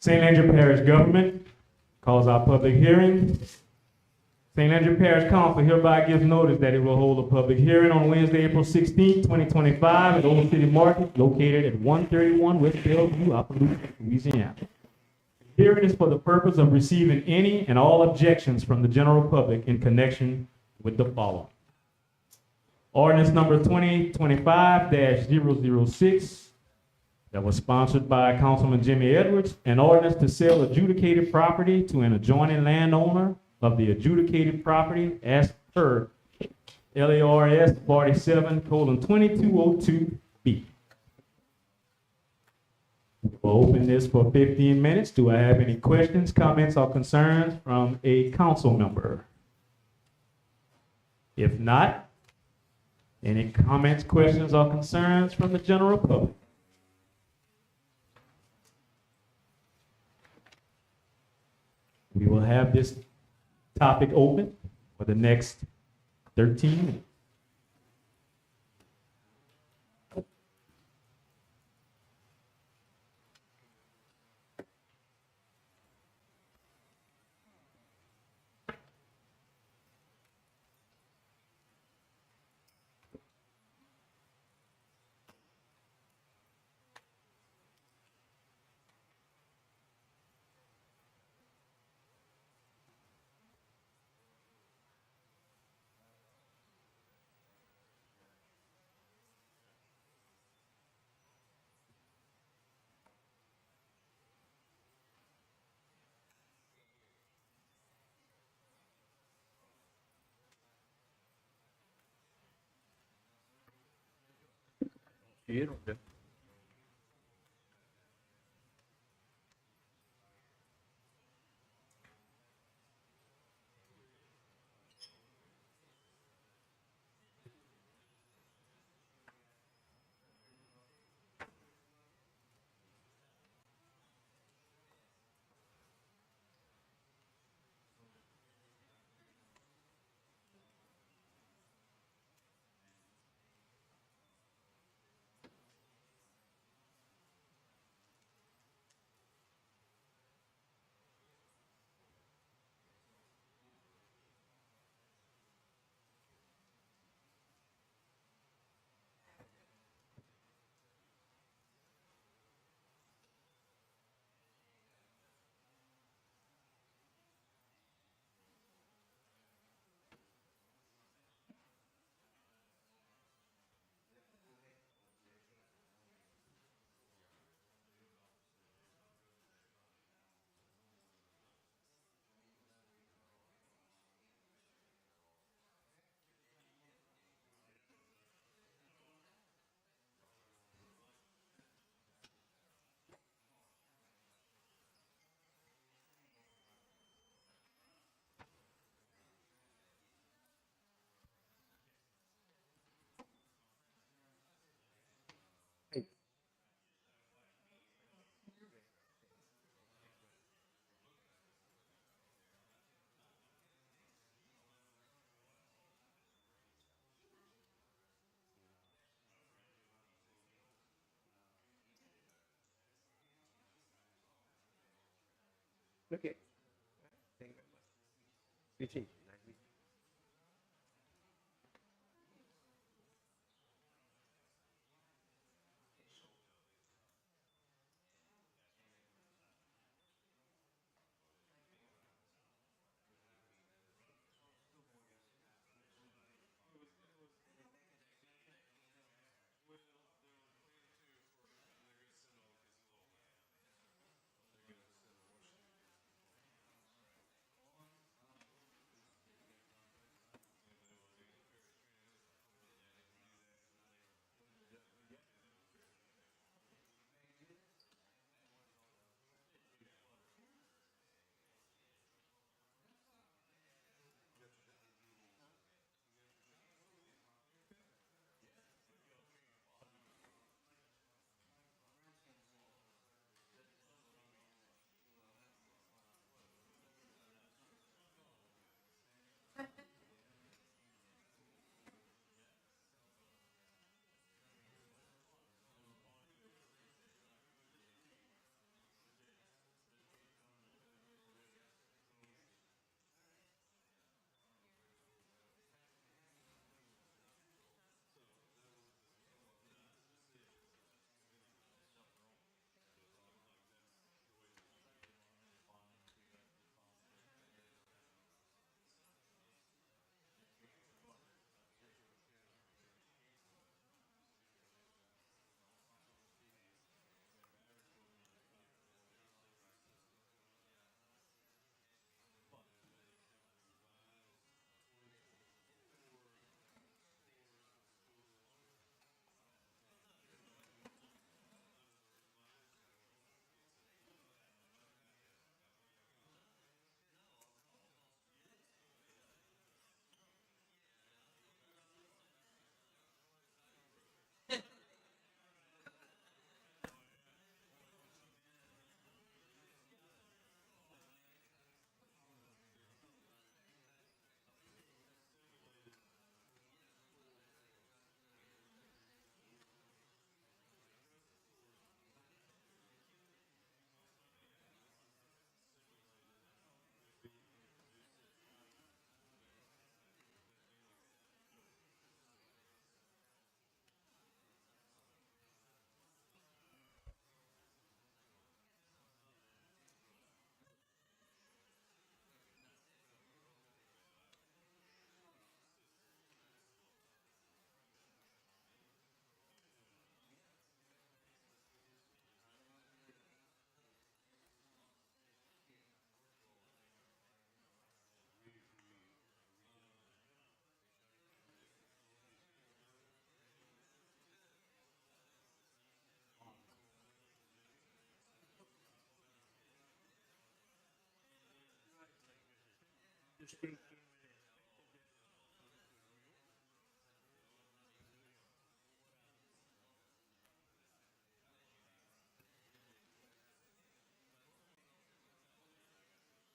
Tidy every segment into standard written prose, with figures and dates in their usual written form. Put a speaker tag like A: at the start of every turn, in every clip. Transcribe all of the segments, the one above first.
A: St. Andrew Parish Government calls our public hearing. St. Andrew Parish Council hereby gives notice that it will hold a public hearing on Wednesday, April 16, 2025 at Old City Market located at 131 West Bellevue, Appaloosa, Louisiana. The hearing is for the purpose of receiving any and all objections from the general public in connection with the following. Ordinance number 2025-006 that was sponsored by Councilman Jimmy Edwards, an ordinance to sell adjudicated property to an adjoining landowner of the adjudicated property as per LARS 47:2202B. We'll open this for 15 minutes. Do I have any questions, comments, or concerns from a council member? If not, any comments, questions, or concerns from the general public? We will have this topic open for the next 13 minutes.
B: Okay. Thank you very much. Switching.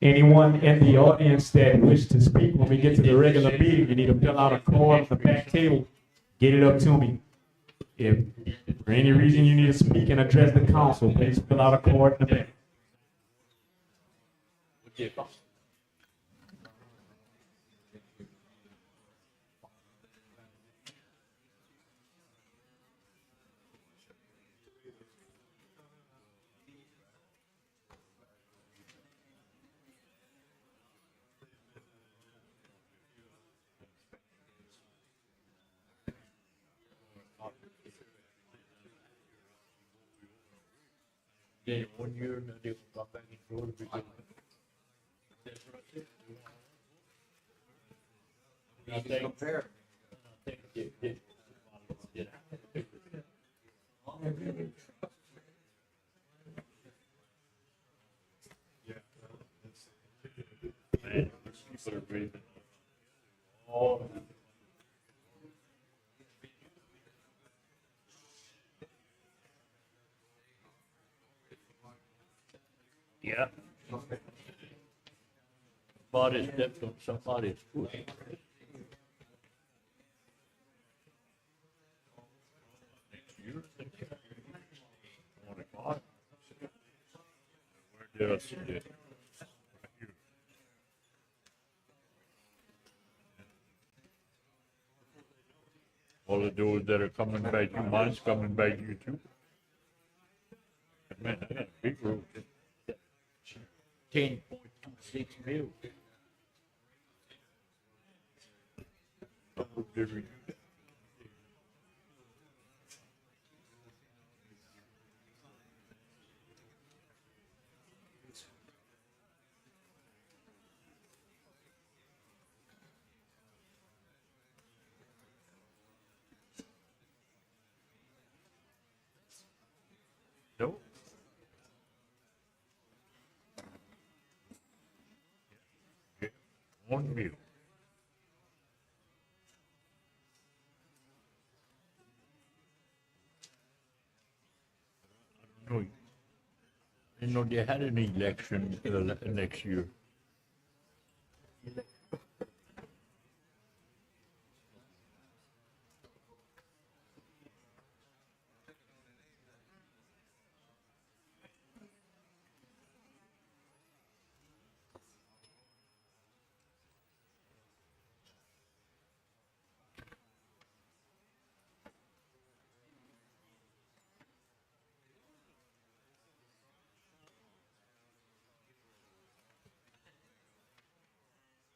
A: Anyone in the audience that wish to speak when we get to the regular meeting, you need to fill out a card on the back table. Get it up to me. If for any reason you need to speak and address the council, please fill out a card in the back.
C: Then 1 year, and then they will come back and grow the big. I think, compare. I think Man, people are breathing. Oh. Yeah. Somebody stepped on somebody's foot. Oh my God. Where did I see it? All the doors that are coming back, you, mine's coming back, you too. Man, I got a big road. 10.26 mil. Every No. 1 mil. No, you know, they had an election next year.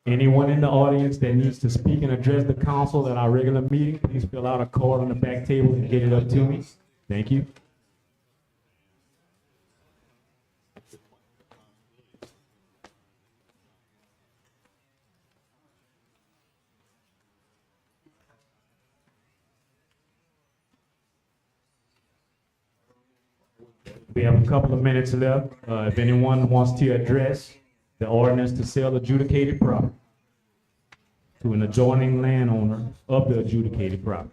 A: Anyone in the audience that needs to speak and address the council at our regular meeting, please fill out a card on the back table and get it up to me. Thank you. We have a couple of minutes left. If anyone wants to address the ordinance to sell adjudicated property to an adjoining landowner of the adjudicated property.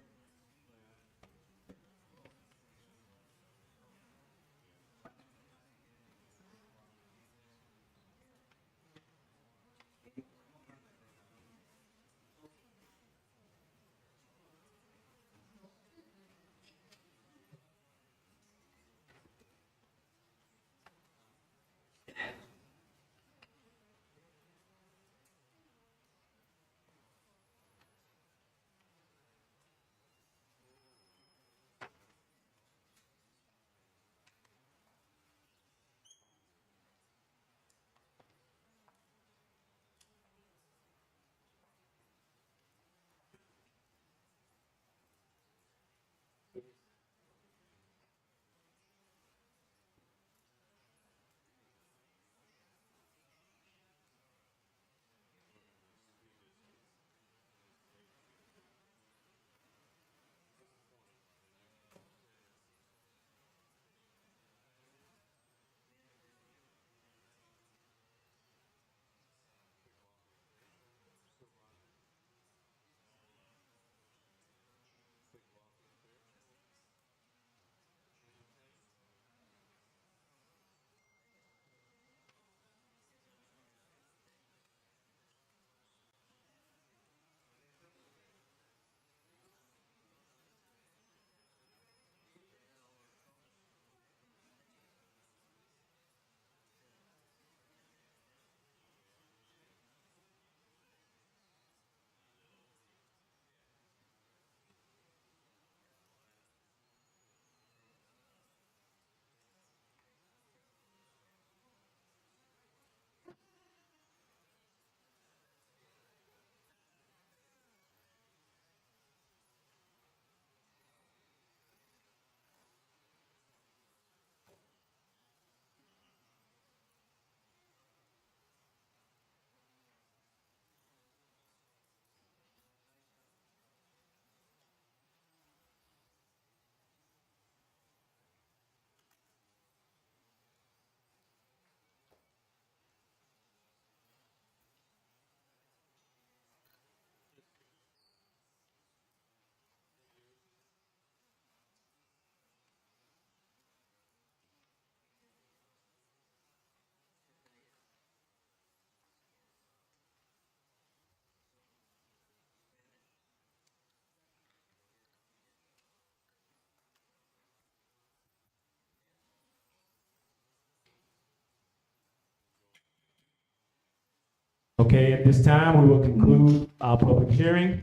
A: Okay, at this time, we will conclude our public hearing.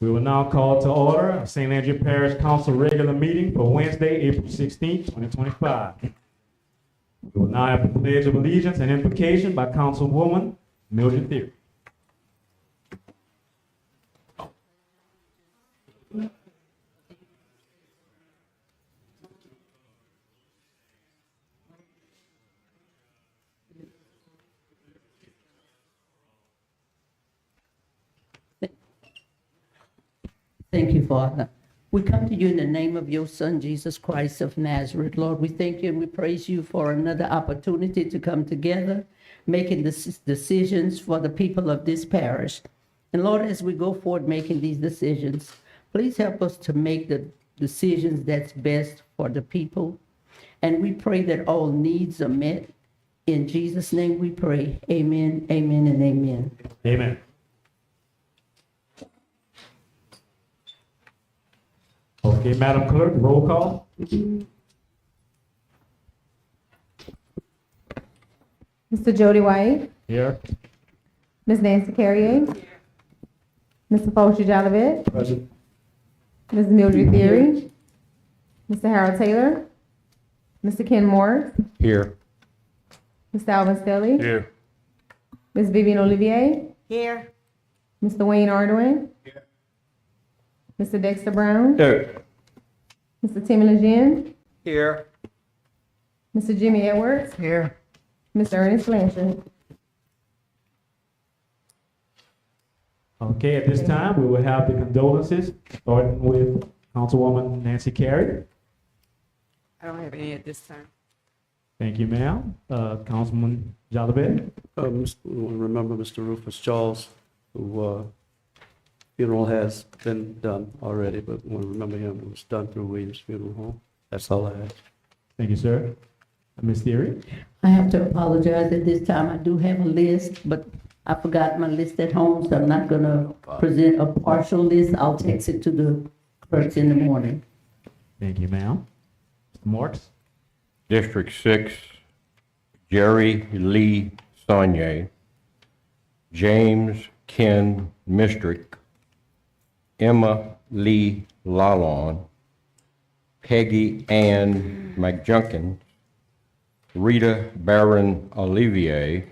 A: We will now call to order St. Andrew Parish Council regular meeting for Wednesday, April 16th, 2025. We will now have the Pledge of Allegiance and invocation by Councilwoman Mildred Theory.
D: Thank you, Father. We come to you in the name of your Son, Jesus Christ of Nazareth. Lord, we thank you and we praise you for another opportunity to come together, making decisions for the people of this parish. And Lord, as we go forward making these decisions, please help us to make the decisions that's best for the people. And we pray that all needs are met. In Jesus' name we pray. Amen, amen, and amen.
A: Amen. Okay, Madam Clerk, roll call.
E: Mr. Jody White,
A: Here.
E: Ms. Nancy Carrier, Mr. Fulcher Jolivet,
A: Present.
E: Ms. Mildred Theory, Mr. Harold Taylor, Mr. Ken Morris,
C: Here.
E: Mr. Alvin Stelly,
C: Here.
E: Ms. Vivian Olivier,
B: Here.
E: Mr. Wayne Ardoin, Mr. Dexter Brown,
C: Here.
E: Mr. Timmy Lejeune,
B: Here.
E: Mr. Jimmy Edwards,
B: Here.
E: Mr. Ernest Blanchard.
A: Okay, at this time, we will have the condolences, starting with Councilwoman Nancy Carey.
B: I don't have any at this time.
A: Thank you, ma'am. Councilman Jolivet.
F: Remember Mr. Rufus Charles, who funeral has been done already, but we remember him, it was done through Williams Funeral Home. That's all I have.
A: Thank you, sir. Ms. Theory.
D: I have to apologize at this time. I do have a list, but I forgot my list at home, so I'm not gonna present a partial list. I'll text it to the clerks in the morning.
A: Thank you, ma'am. Mr. Marks.
C: District 6, Jerry Lee Saunier, James Ken Mistrick, Emma Lee Lalonde, Peggy Ann McJunkins, Rita Barron Olivier,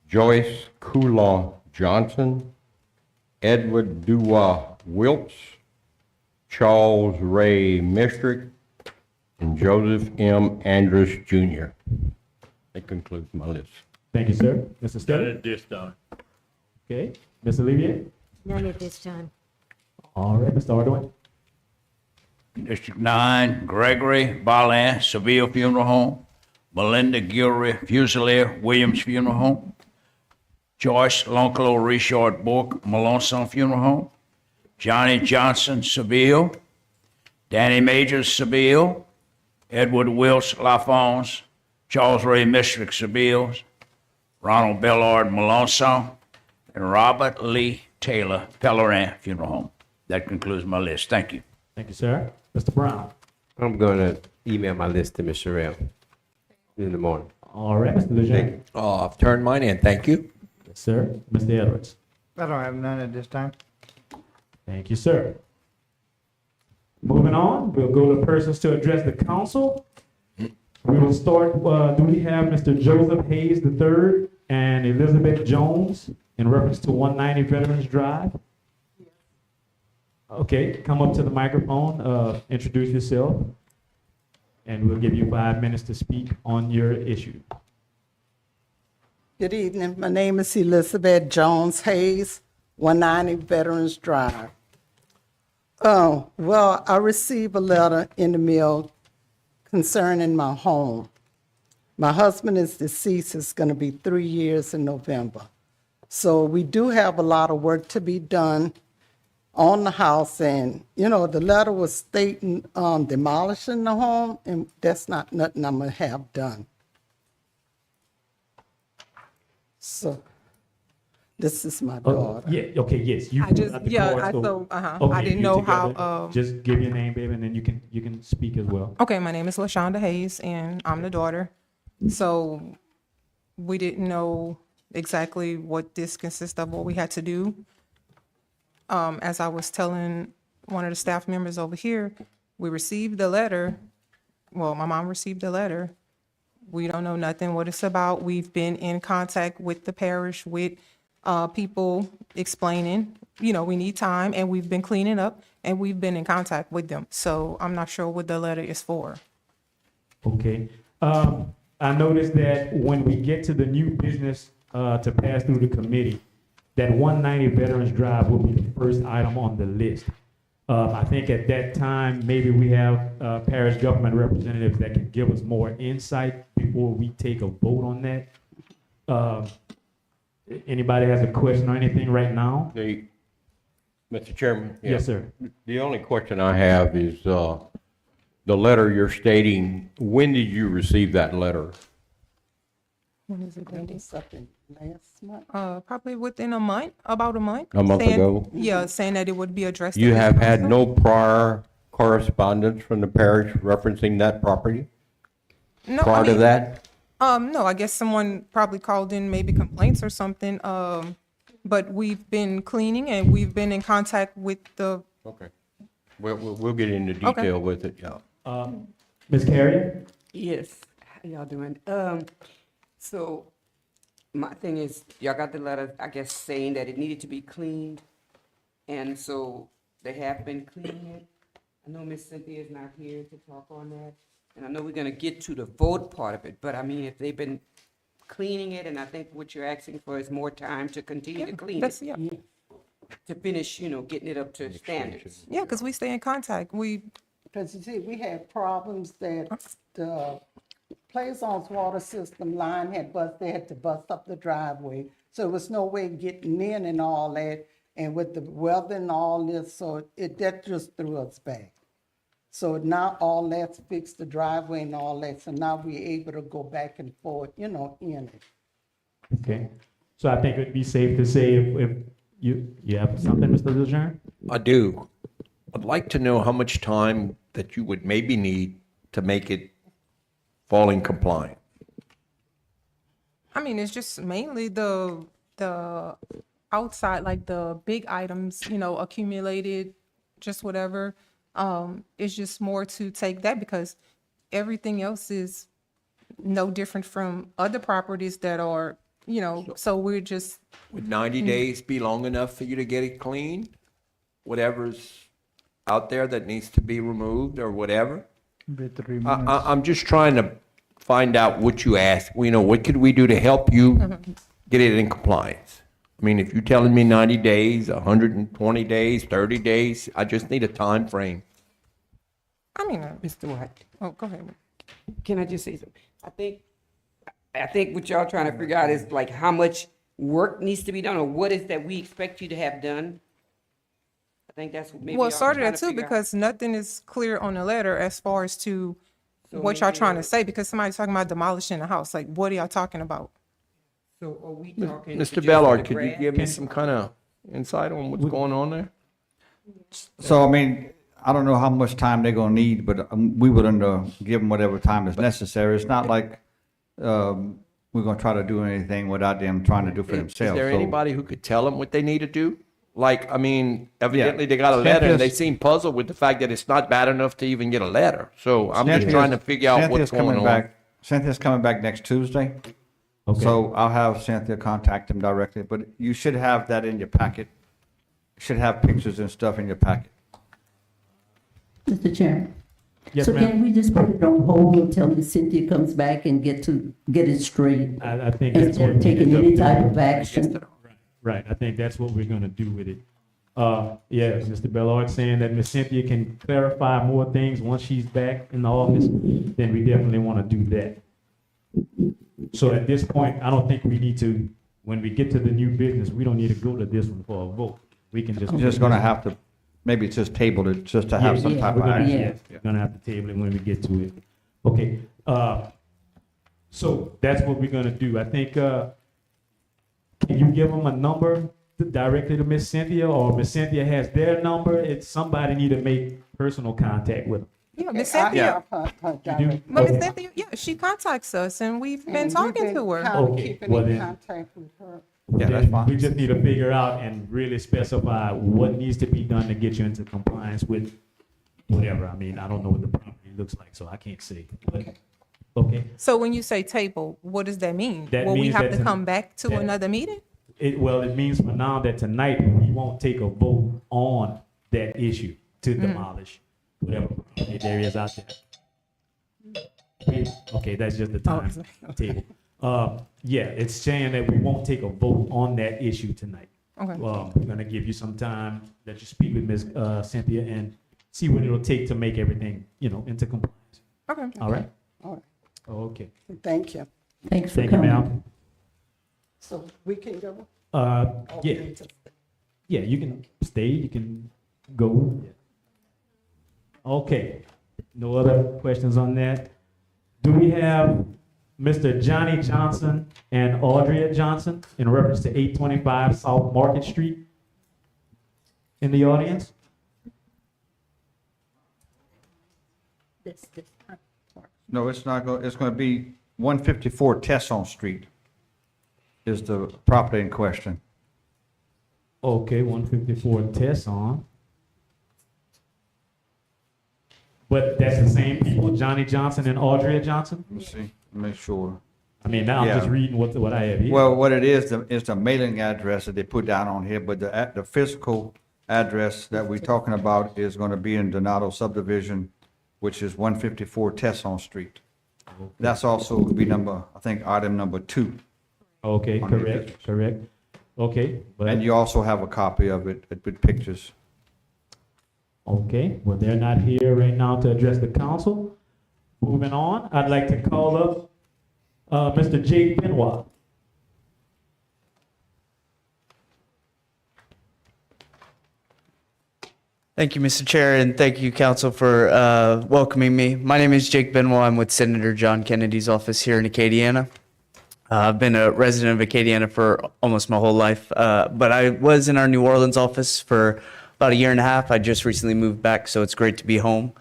C: Joyce Coulon Johnson, Edward Duwa Wilts, Charles Ray Mistrick, and Joseph M. Andrews Jr. That concludes my list.
A: Thank you, sir. Mr. Stelly.
C: at this time.
A: Okay. Ms. Olivier.
G: None at this time.
A: All right, Mr. Ardoin.
H: District 9, Gregory Barland, Seville Funeral Home, Melinda Gilroy Fusilier, Williams Funeral Home, Joyce Lonclo Richard Bourque, Melanson Funeral Home, Johnny Johnson, Seville, Danny Majors, Seville, Edward Wills Lafons, Charles Ray Mistrick, Seville, Ronald Bellard, Melanson, and Robert Lee Taylor, Pellerin Funeral Home. That concludes my list. Thank you.
A: Thank you, sir. Mr. Brown.
B: I'm going to email my list to Ms. Sherrill in the morning.
A: All right, Mr. Lejeune.
I: I've turned mine in, thank you.
A: Yes, sir. Mr. Edwards.
J: I don't have none at this time.
A: Thank you, sir. Moving on, we'll go to persons to address the council. We will start, do we have Mr. Joseph Hayes III and Elizabeth Jones in reference to 190 Veterans Drive? Okay, come up to the microphone, introduce yourself, and we'll give you 5 minutes to speak on your issue.
K: Good evening. My name is Elizabeth Jones Hayes, 190 Veterans Drive. Well, I received a letter in the mail concerning my home. My husband is deceased. It's going to be 3 years in November. So we do have a lot of work to be done on the house. And, you know, the letter was stating demolishing the home, and that's not nothing I'm going to have done. So this is my daughter.
A: Yeah, okay, yes. You
J: I just,
A: got the
J: yeah,
A: card,
J: I
A: so-
J: so,
A: Okay,
J: I didn't
A: you
J: know
A: together.
J: how,
A: Just give your name, baby, and then you can speak as well.
J: okay, my name is LaShonda Hayes and I'm the daughter. So we didn't know
G: exactly what this consists of, what we had to do. As I was telling one of the staff members over here, we received the letter. Well, my mom received the letter. We don't know nothing what it's about. We've been in contact with the parish, with people explaining, we need time, and we've been cleaning up, and we've been in contact with them. So I'm not sure what the letter is for.
A: Okay. I noticed that when we get to the new business to pass through the committee, that 190 Veterans Drive will be the first item on the list. I think at that time, maybe we have parish government representatives that can give us more insight before we take a vote on that. Anybody has a question or anything right now?
I: Mr. Chairman?
A: Yes, sir.
I: The only question I have is, the letter you're stating, when did you receive that letter?
G: When is it
K: That
G: dated?
K: was something last month.
G: Probably within a month, about a month.
I: A month
G: saying-
I: ago?
G: Yeah, saying that it would be addressed.
I: You
G: to this
I: have had
G: council.
I: no prior correspondence from the parish referencing that property
G: No, I
I: prior to
G: mean,
I: that?
G: No, I guess someone probably called in maybe complaints or something. But we've been cleaning and we've been in contact with the,
I: Okay. We'll get into detail with it, yeah.
A: Ms. Carrier?
B: Yes, how y'all doing? So my thing is, y'all got the letter, I guess, saying that it needed to be cleaned. And so they have been cleaning it. I know Miss Cynthia is not here to talk on that. And I know we're gonna get to the vote part of it, but I mean, if they've been cleaning it, and I think what you're asking for is more time to continue to clean
G: that's,
B: it,
G: yeah,
B: to finish, getting it up to standards.
G: yeah, because we stay in contact.
K: Because you see, we had problems that the Plaisance water system line they had to bust up the driveway. So there was no way getting in and all that. And with the weather and all this, so that just threw us back. So now all that's fixed, the driveway and all that. So now we're able to go back and forth, in it.
A: Okay. So I think it'd be safe to say if you have something, Mr. Lejeune?
I: I do. I'd like to know how much time that you would maybe need to make it fall in compliant.
G: I mean, it's just mainly the outside, like the big items, accumulated, just whatever. It's just more to take that because everything else is no different from other properties that are, so we're just,
I: Would 90 days be long enough for you to get it cleaned? Whatever's out there that needs to be removed or whatever?
J: Be 3 months.
I: I'm just trying to find out what you asked. What could we do to help you get it in compliance? I mean, if you're telling me 90 days, 120 days, 30 days, I just need a time frame.
G: I mean,
B: Mr. White,
G: oh, go ahead.
B: can I just say something? I think what y'all trying to figure out is like how much work needs to be done, or what is that we expect you to have done? I think that's what maybe.
G: Well, it
B: y'all
G: started
B: trying
G: at
B: to
G: two
B: figure out.
G: because nothing is clear on the letter as far as to
B: So
G: what y'all
B: maybe,
G: trying to say, because somebody's talking about demolishing the house. Like, what are y'all talking about?
B: So are we talking?
I: Mr.
B: just
I: Ballard,
B: the
I: could you
B: grass?
I: give me some kind of insight on what's going on there?
J: So, I mean, I don't know how much time they're gonna need, but we would give them whatever time is necessary. It's not like, we're gonna try to do anything without them trying to do for
I: Is
J: themselves.
I: there
J: So-
I: anybody who could tell them what they need to do? Like, I mean, evidently they got a letter and they
J: Cynthia's-
I: seem puzzled with the fact that it's not bad enough to even get a letter. So I'm just
J: Cynthia's-
I: trying to figure out what's
J: Cynthia's coming
I: going on.
J: back- Cynthia's coming back next Tuesday.
A: Okay.
J: So I'll have Cynthia contact him directly, but you should have that in your packet. You should have pictures and stuff in your packet.
D: Mr. Chairman.
A: Yes,
D: So
A: ma'am.
D: can we just put it on hold until Ms. Cynthia comes back and get it straight?
A: I think that's
D: Instead
A: what
D: of
A: we
D: taking
A: end up
D: any
A: doing.
D: type of action?
A: Right, I think that's what we're gonna do with it. Yes, Mr. Bellard saying that Ms. Cynthia can clarify more things once she's back in the office, then we definitely wanna do that. So at this point, I don't think we need to, when we get to the new business, we don't need to go to this one for a vote. We can just.
J: You're just gonna have to, maybe just table it, just to have some
D: Yeah,
J: type
A: We're
J: of
A: gonna,
J: action.
A: yes, we're gonna have to table it when we get to it. Okay, so that's what we're gonna do. I think, can you give them a number directly to Miss Cynthia, or Miss Cynthia has their number? It's somebody need to make personal contact with them.
G: Yeah, Miss
K: I
G: Cynthia,
K: have her direct.
G: but Miss Cynthia, yeah, she contacts us and we've been
K: And we've
G: talking to her.
K: kinda
A: Okay,
K: keeping
A: well
K: in
A: then-
K: contact with her.
J: Yeah, that's fine.
A: We just need to figure out and really specify what needs to be done to get you into compliance with whatever. I mean, I don't know what the property looks like, so I can't say. But, okay,
G: So when you say table, what does that mean?
A: That
G: Will we
A: means
G: have
A: that
G: to
A: to-
G: come back to
A: that-
G: another meeting?
A: well, it means for now that tonight we won't take a vote on that issue to demolish whatever property there is out there. Okay, that's just the time table. Yeah, it's saying that we won't take a vote on that issue tonight.
G: Okay.
A: We're gonna give you some time, let you speak with Ms. Cynthia and see what it'll take to make everything, into compliance.
G: Okay.
A: All right?
K: All right,
A: Okay.
K: thank you.
D: Thanks for
A: Thank you,
D: coming.
A: ma'am.
K: So we can go?
A: Yeah, yeah, you can stay, you can go. Okay, no other questions on that? Do we have Mr. Johnny Johnson and Audria Johnson in reference to 825 South Market Street in the audience?
J: No, it's not going, it's going to be 154 Tesson Street is the property in question.
A: Okay, 154 Tesson. But that's the same people, Johnny Johnson and Audria Johnson?
J: Let me see, make sure.
A: I mean, now I'm just
J: Yeah.
A: reading what I have here.
J: Well, what it is the mailing address that they put down on here, but the physical address that we're talking about is going to be in Donato subdivision, which is 154 Tesson Street. That's also would be number, I think, item number 2.
A: Okay,
J: on your
A: correct,
J: business.
A: correct. Okay, but,
J: And you also have a copy of it with pictures.
A: okay, well, they're not here right now to address the council. Moving on, I'd like to call up, Mr. Jake Benoit.
L: Thank you, Mr. Chair, and thank you, Council, for welcoming me. My name is Jake Benoit. I'm with Senator John Kennedy's office here in Acadiana. I've been a resident of Acadiana for almost my whole life, but I was in our New Orleans office for about a year and a half. I just recently moved back, so it's great to be home.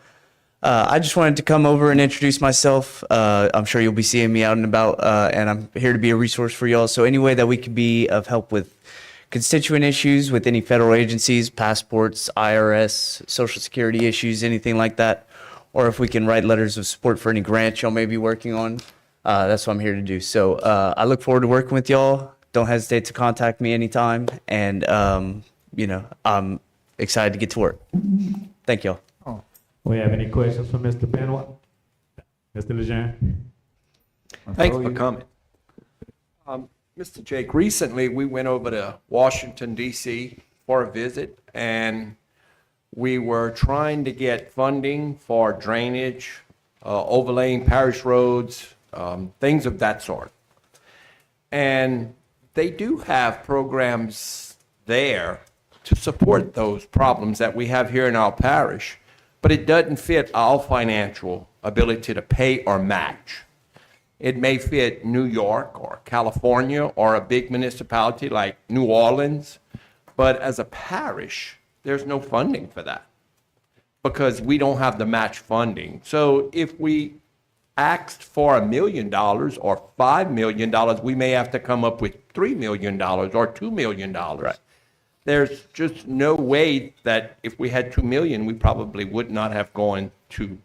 L: I just wanted to come over and introduce myself. I'm sure you'll be seeing me out and about, and I'm here to be a resource for y'all. So any way that we could be of help with constituent issues with any federal agencies, passports, IRS, Social Security issues, anything like that, or if we can write letters of support for any grants y'all may be working on, that's what I'm here to do. So I look forward to working with y'all. Don't hesitate to contact me anytime, and I'm excited to get to work. Thank y'all.
A: We have any questions for Mr. Benoit? Mr. Lejeune?
I: Thanks for coming. Mr. Jake, recently we went over to Washington DC for a visit, and we were trying to get funding for drainage, overlaying parish roads, things of that sort. And they do have programs there to support those problems that we have here in our parish, but it doesn't fit our financial ability to pay or match. It may fit New York or California or a big municipality like New Orleans, but as a parish, there's no funding for that because we don't have the match funding. So if we asked for $1 million or $5 million, we may have to come up with $3 million or $2 million. Right. There's just no way that if we had $2 million, we probably would not have gone to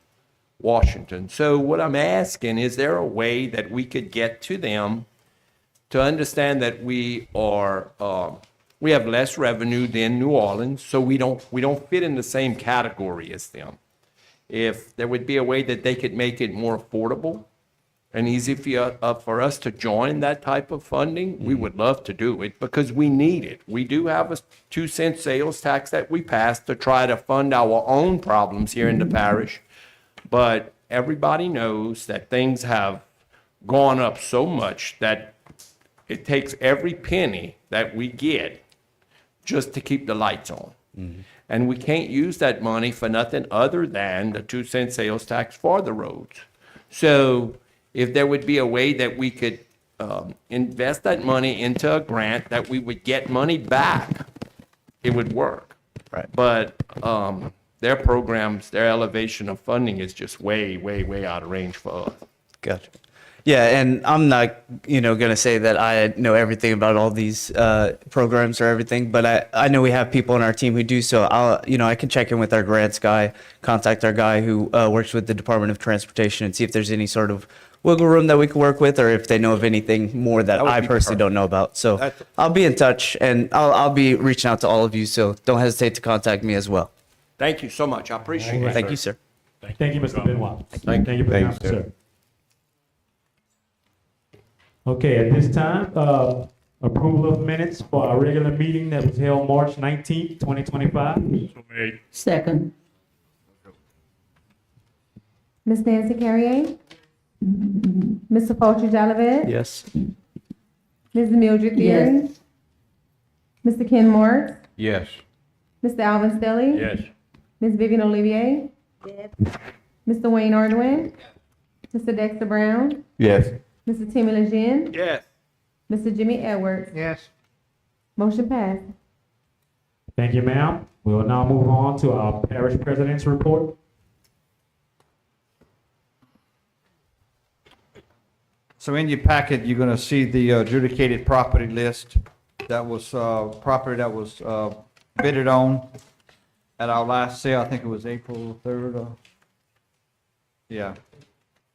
I: Washington. So what I'm asking, is there a way that we could get to them to understand that we have less revenue than New Orleans, so we don't fit in the same category as them? If there would be a way that they could make it more affordable and easy for us to join that type of funding, we would love to do it because we need it. We do have a 2-cent sales tax that we passed to try to fund our own problems here in the parish. But everybody knows that things have gone up so much that it takes every penny that we get just to keep the lights on. Mm-hmm. And we can't use that money for nothing other than the 2-cent sales tax for the roads. So if there would be a way that we could invest that money into a grant that we would get money back, it would work.
L: Right.
I: But their programs, their elevation of funding is just way, way, way out of range for us.
L: Gotcha. Yeah, and I'm not, going to say that I know everything about all these programs or everything, but I know we have people on our team who do. So I can check in with our grants guy, contact our guy who works with the Department of Transportation, and see if there's any sort of wiggle room that we can work with, or if they know of anything more that
I: That would
L: I
I: be
L: personally don't know about. So
I: That's-
L: I'll be in touch, and I'll be reaching out to all of you. So don't hesitate to contact me as well.
I: Thank you so much. I appreciate it.
L: Thank you, sir.
A: Thank you, Mr. Benoit.
I: Thank
A: Thank you for the
I: Thanks,
A: comment, sir. Okay, at this time, approval of minutes for our regular meeting that was held March 19th, 2025.
C: So made.
D: Second.
E: Ms. Nancy Carrier? Mr. Fulcher Jalavet?
L: Yes.
E: Ms. Mildred Theory? Mr. Ken Marks?
C: Yes.
E: Mr. Alvin Stelly?
C: Yes.
E: Ms. Vivian Olivier? Mr. Wayne Arduin? Mr. Dexter Brown?
I: Yes.
E: Mr. Timmy Lejeune?
I: Yes.
E: Mr. Jimmy Edwards?
C: Yes.
E: Motion passed.
A: Thank you, ma'am. We will now move on to our parish president's report.
J: So in your packet, you're gonna see the adjudicated property list. That was, property that was, bidded on at our last sale. I think it was April 3rd or, yeah.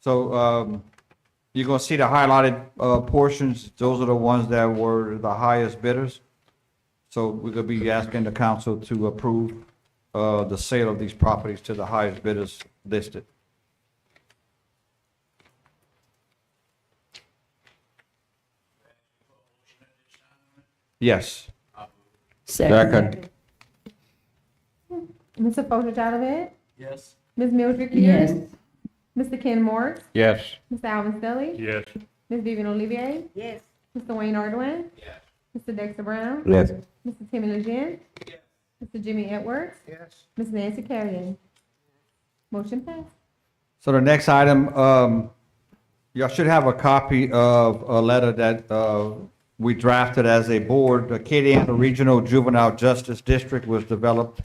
J: So, you're gonna see the highlighted, portions. Those are the ones that were the highest bidders. So we're gonna be asking the council to approve, the sale of these properties to the highest bidders listed. Yes.
D: Second.
E: Mr. Fulcher Jalavet?
L: Yes.
E: Ms. Mildred Theory?
D: Yes.
E: Mr. Ken Marks?
C: Yes.
E: Mr. Alvin Stelly?
C: Yes.
E: Ms. Vivian Olivier? Yes. Mr. Wayne Arduin? Yes. Mr. Dexter Brown?
I: Yes.
E: Mr. Timmy Lejeune? Yes. Mr. Jimmy Edwards?
C: Yes.
E: Ms. Nancy Carrier? Motion passed.
J: So the next item, y'all should have a copy of a letter that we drafted as a board. The Acadiana Regional Juvenile Justice District was developed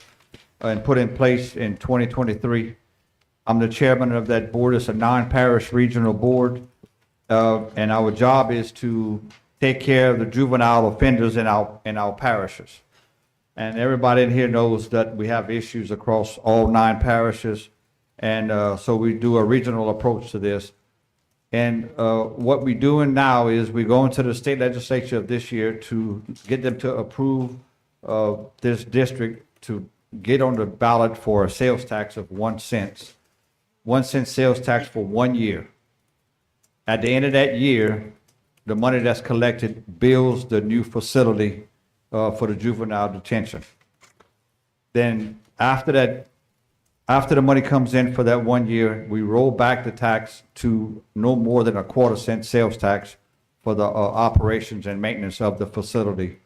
J: and put in place in 2023. I'm the chairman of that board. It's a non-parish regional board. And our job is to take care of the juvenile offenders in our parishes. And everybody in here knows that we have issues across all 9 parishes. And so we do a regional approach to this. And what we're doing now is we're going to the state legislature of this year to get them to approve this district to get on the ballot for a sales tax of 1 cent. 1 cent sales tax for 1 year. At the end of that year, the money that's collected builds the new facility for the juvenile detention. Then after that, after the money comes in for that 1 year, we roll back the tax to no more than a 1/4 cent sales tax for the operations and maintenance of the facility.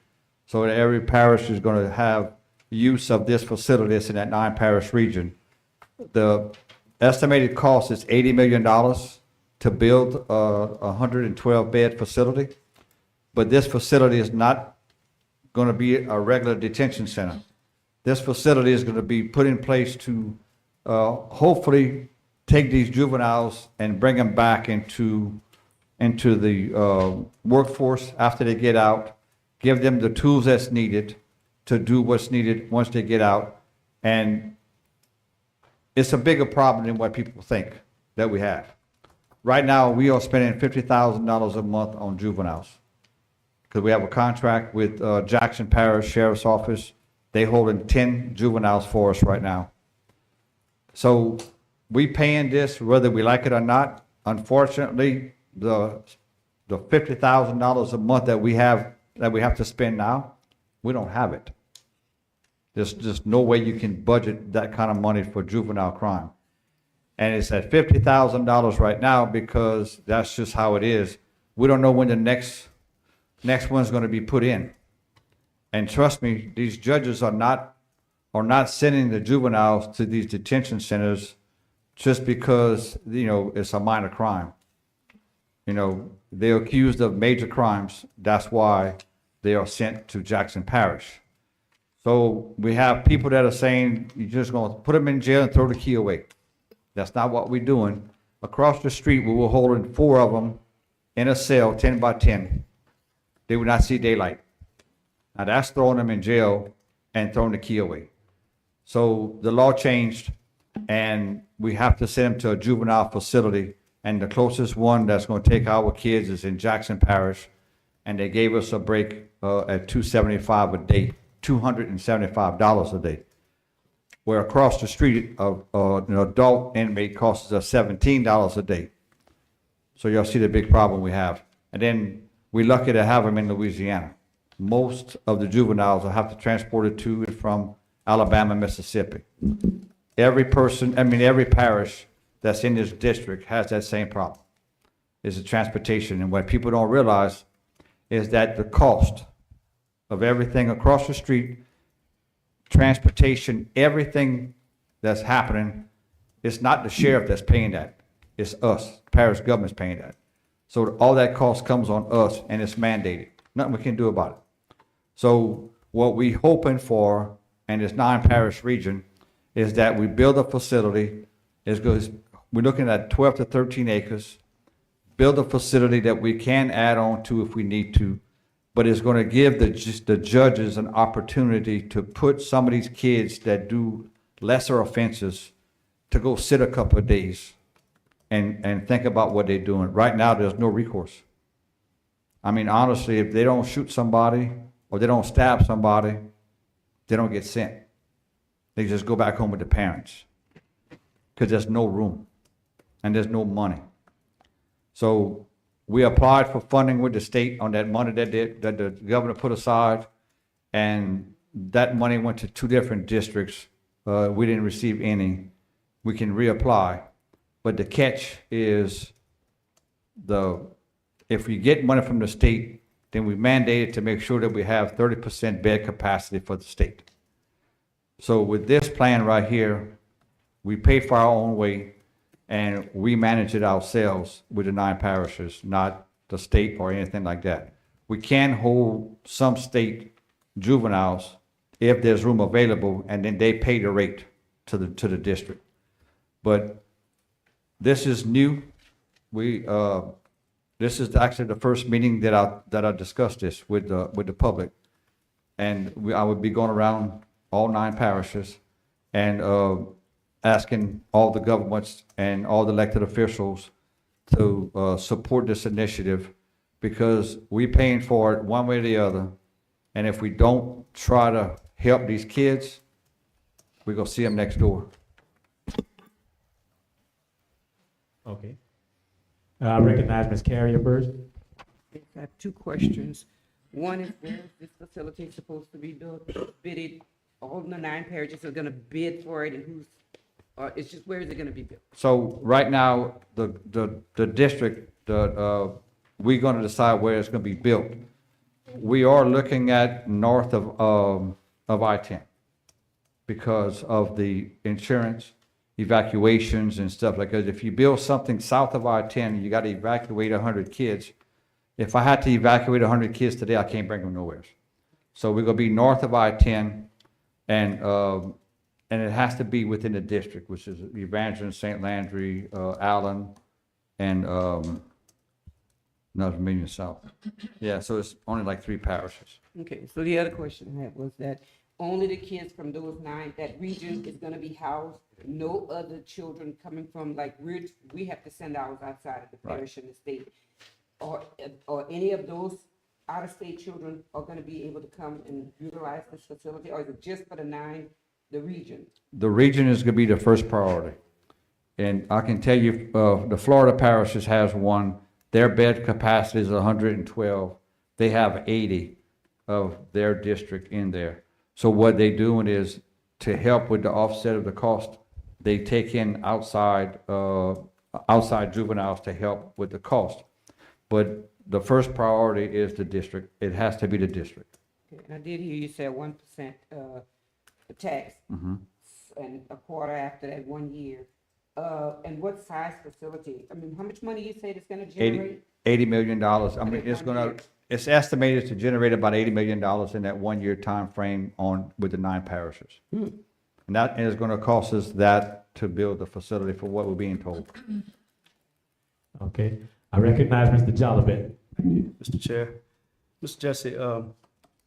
J: So that every parish is going to have use of this facility that's in that 9-parish region. The estimated cost is $80 million to build a 112-bed facility, but this facility is not going to be a regular detention center. This facility is going to be put in place to hopefully take these juveniles and bring them back into the workforce after they get out, give them the tools that's needed to do what's needed once they get out. And it's a bigger problem than what people think that we have. Right now, we are spending $50,000 a month on juveniles because we have a contract with Jackson Parish Sheriff's Office. They holding 10 juveniles for us right now. So we paying this whether we like it or not. Unfortunately, the $50,000 a month that we have to spend now, we don't have it. There's just no way you can budget that kind of money for juvenile crime. And it's at $50,000 right now because that's just how it is. We don't know when the next one's going to be put in. And trust me, these judges are not sending the juveniles to these detention centers just because, it's a minor crime. They're accused of major crimes. That's why they are sent to Jackson Parish. So we have people that are saying, you're just gonna put them in jail and throw the key away. That's not what we're doing. Across the street, we were holding 4 of them in a cell, 10 by 10. They would not see daylight. Now that's throwing them in jail and throwing the key away. So the law changed, and we have to send them to a juvenile facility. And the closest one that's gonna take our kids is in Jackson Parish. And they gave us a break at $275 a day, $275 a day. Where across the street, an adult inmate costs us $17 a day. So y'all see the big problem we have. And then we're lucky to have them in Louisiana. Most of the juveniles will have to transport it to and from Alabama, Mississippi. Every parish that's in this district has that same problem. Is the transportation. And what people don't realize is that the cost of everything across the street, transportation, everything that's happening, it's not the sheriff that's paying that. It's us, the parish government's paying that. So all that cost comes on us, and it's mandated. Nothing we can do about it. So what we hoping for in this 9-parish region is that we build a facility. We're looking at 12 to 13 acres, build a facility that we can add on to if we need to, but it's going to give the judges an opportunity to put some of these kids that do lesser offenses to go sit a couple of days and think about what they're doing. Right now, there's no recourse. I mean, honestly, if they don't shoot somebody or they don't stab somebody, they don't get sent. They just go back home with the parents because there's no room and there's no money. So we applied for funding with the state on that money that the governor put aside, and that money went to 2 different districts. We didn't receive any. We can reapply, but the catch is if we get money from the state, then we mandate it to make sure that we have 30% bed capacity for the state. So with this plan right here, we pay for our own way, and we manage it ourselves with the 9 parishes, not the state or anything like that. We can hold some state juveniles if there's room available, and then they pay the rate to the district. But this is new. This is actually the first meeting that I discussed this with the public, and I would be going around all 9 parishes and asking all the governments and all the elected officials to support this initiative, because we're paying for it one way or the other. And if we don't try to help these kids, we're going to see them next door.
A: Okay. I recognize Ms. Carrier first.
B: I have 2 questions. One is, where is this facility supposed to be built, bidded? All the 9 parishes are gonna bid for it, and it's just, where is it gonna be built?
J: So right now, the district, we're going to decide where it's going to be built. We are looking at north of I-10 because of the insurance, evacuations and stuff like that. If you build something south of I-10, you got to evacuate 100 kids. If I had to evacuate 100 kids today, I can't bring them nowhere. So we're going to be north of I-10, and it has to be within the district, which is Evangeline, St. Landry, Allen, and North Dominion South. Yeah, so it's only like 3 parishes.
B: Okay, so the other question I had was that only the kids from those 9, that region is gonna be housed, no other children coming from, like, we have to send ours outside of the parish and the state, or any of those out-of-state children are gonna be able to come and utilize this facility, or is it just for the 9, the region?
J: The region is going to be the first priority. And I can tell you, the Florida parishes has one. Their bed capacity is 112. They have 80 of their district in there. So what they're doing is, to help with the offset of the cost, they take in outside juveniles to help with the cost. But the first priority is the district. It has to be the district.
B: Okay, and I did hear you say 1% tax, and a quarter after that 1 year. And what size facility? I mean, how much money you said it's gonna generate?
J: $80 million. I mean, it's estimated to generate about $80 million in that 1 year time frame with the 9 parishes. And that is gonna cost us that to build the facility for what we're being told.
A: Okay, I recognize Mr. Jolivet.
F: Mr. Chair. Mr. Jesse,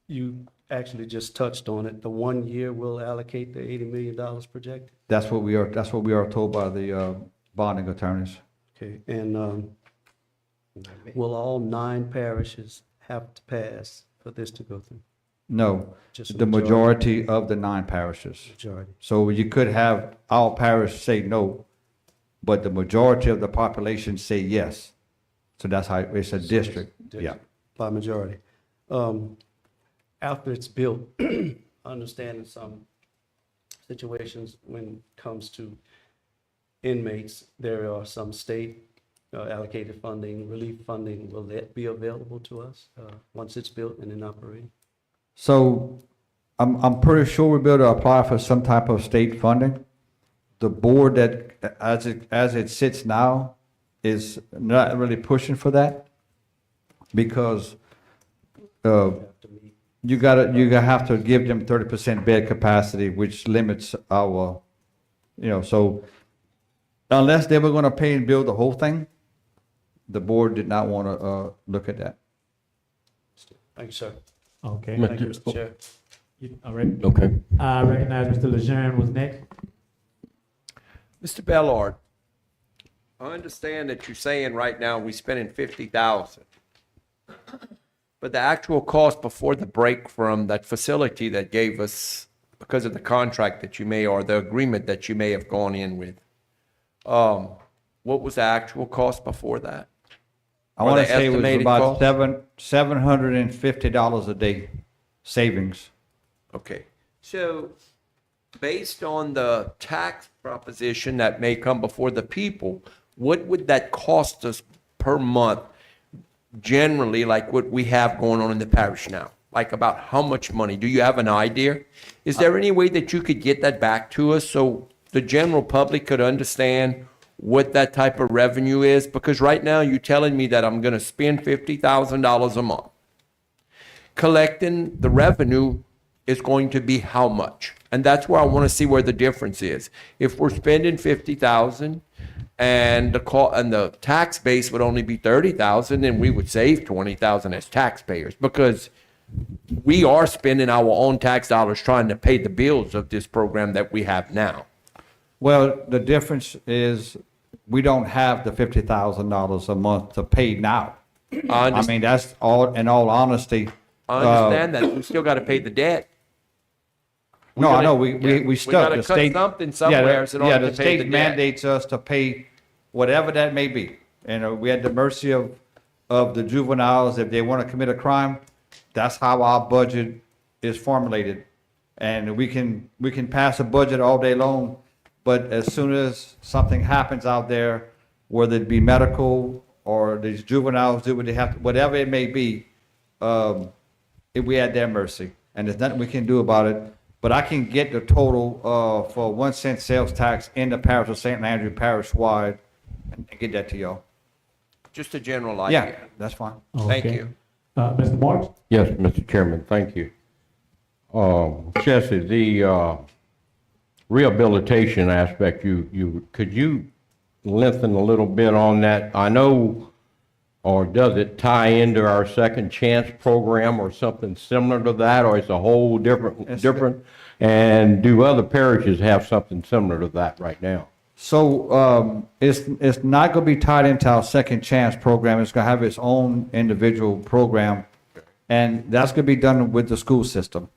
F: you actually just touched on it. The 1 year will allocate the $80 million projected?
J: That's what we are told by the bonding attorneys.
F: Okay, and will all 9 parishes have to pass for this to go through?
J: No,
F: Just
J: the majority of the 9 parishes.
F: Majority.
J: So you could have our parish say no, but the majority of the population say yes. So that's how, it's a district, yeah.
F: By majority. After it's built, understanding some situations when it comes to inmates, there are some state allocated funding, relief funding. Will that be available to us once it's built and in operating?
J: So I'm pretty sure we'll be able to apply for some type of state funding. The board that, as it sits now, is not really pushing for that because you have to give them 30% bed capacity, which limits our, so unless they were gonna pay and build the whole thing, the board did not wanna look at that.
F: Thank you, sir.
A: Okay.
F: Thank you, Mr. Chair.
A: All right.
I: Okay.
A: I recognize Mr. Lejeune was next.
I: Mr. Bellard, I understand that you're saying right now we're spending 50,000. But the actual cost before the break from that facility that gave us, because of the contract that you may, or the agreement that you may have gone in with, what was the actual cost before that?
J: I
I: Or
J: wanna
I: the
J: say it was
I: estimated
J: about
I: cost?
J: $750 a day savings.
I: Okay, so based on the tax proposition that may come before the people, what would that cost us per month generally, like what we have going on in the parish now? Like about how much money? Do you have an idea? Is there any way that you could get that back to us so the general public could understand what that type of revenue is? Because right now you're telling me that I'm gonna spend $50,000 a month. Collecting the revenue is going to be how much? And that's where I want to see where the difference is. If we're spending 50,000 and the tax base would only be 30,000, then we would save 20,000 as taxpayers because we are spending our own tax dollars trying to pay the bills of this program that we have now.
J: Well, the difference is we don't have the $50,000 a month to pay now. I mean, that's all, in all honesty.
I: I understand that. We still got to pay the debt.
J: No, I know, we stuck.
I: gotta
J: The
I: cut
J: state-
I: something somewhere in order to pay
J: the
I: the
J: state
I: debt.
J: mandates us to pay whatever that may be. And we at the mercy of the juveniles, if they want to commit a crime, that's how our budget is formulated. And we can pass a budget all day long, but as soon as something happens out there, whether it be medical or these juveniles do what they have to, whatever it may be, we at their mercy. And there's nothing we can do about it. But I can get the total for 1 cent sales tax in the parish of St. Andrew parish wide and get that to y'all.
I: Just a general
J: Yeah,
I: idea.
J: that's fine.
I: Thank
A: Okay.
I: you.
A: Mr. March?
M: Yes, Mr. Chairman, thank you. Jesse, the rehabilitation aspect, could you lengthen a little bit on that? I know, or does it tie into our second chance program or something similar to that, or it's a whole different? And do other parishes have something similar to that right now?
J: So it's not going to be tied into our second chance program. It's going to have its own individual program, and that's going to be done with the school system,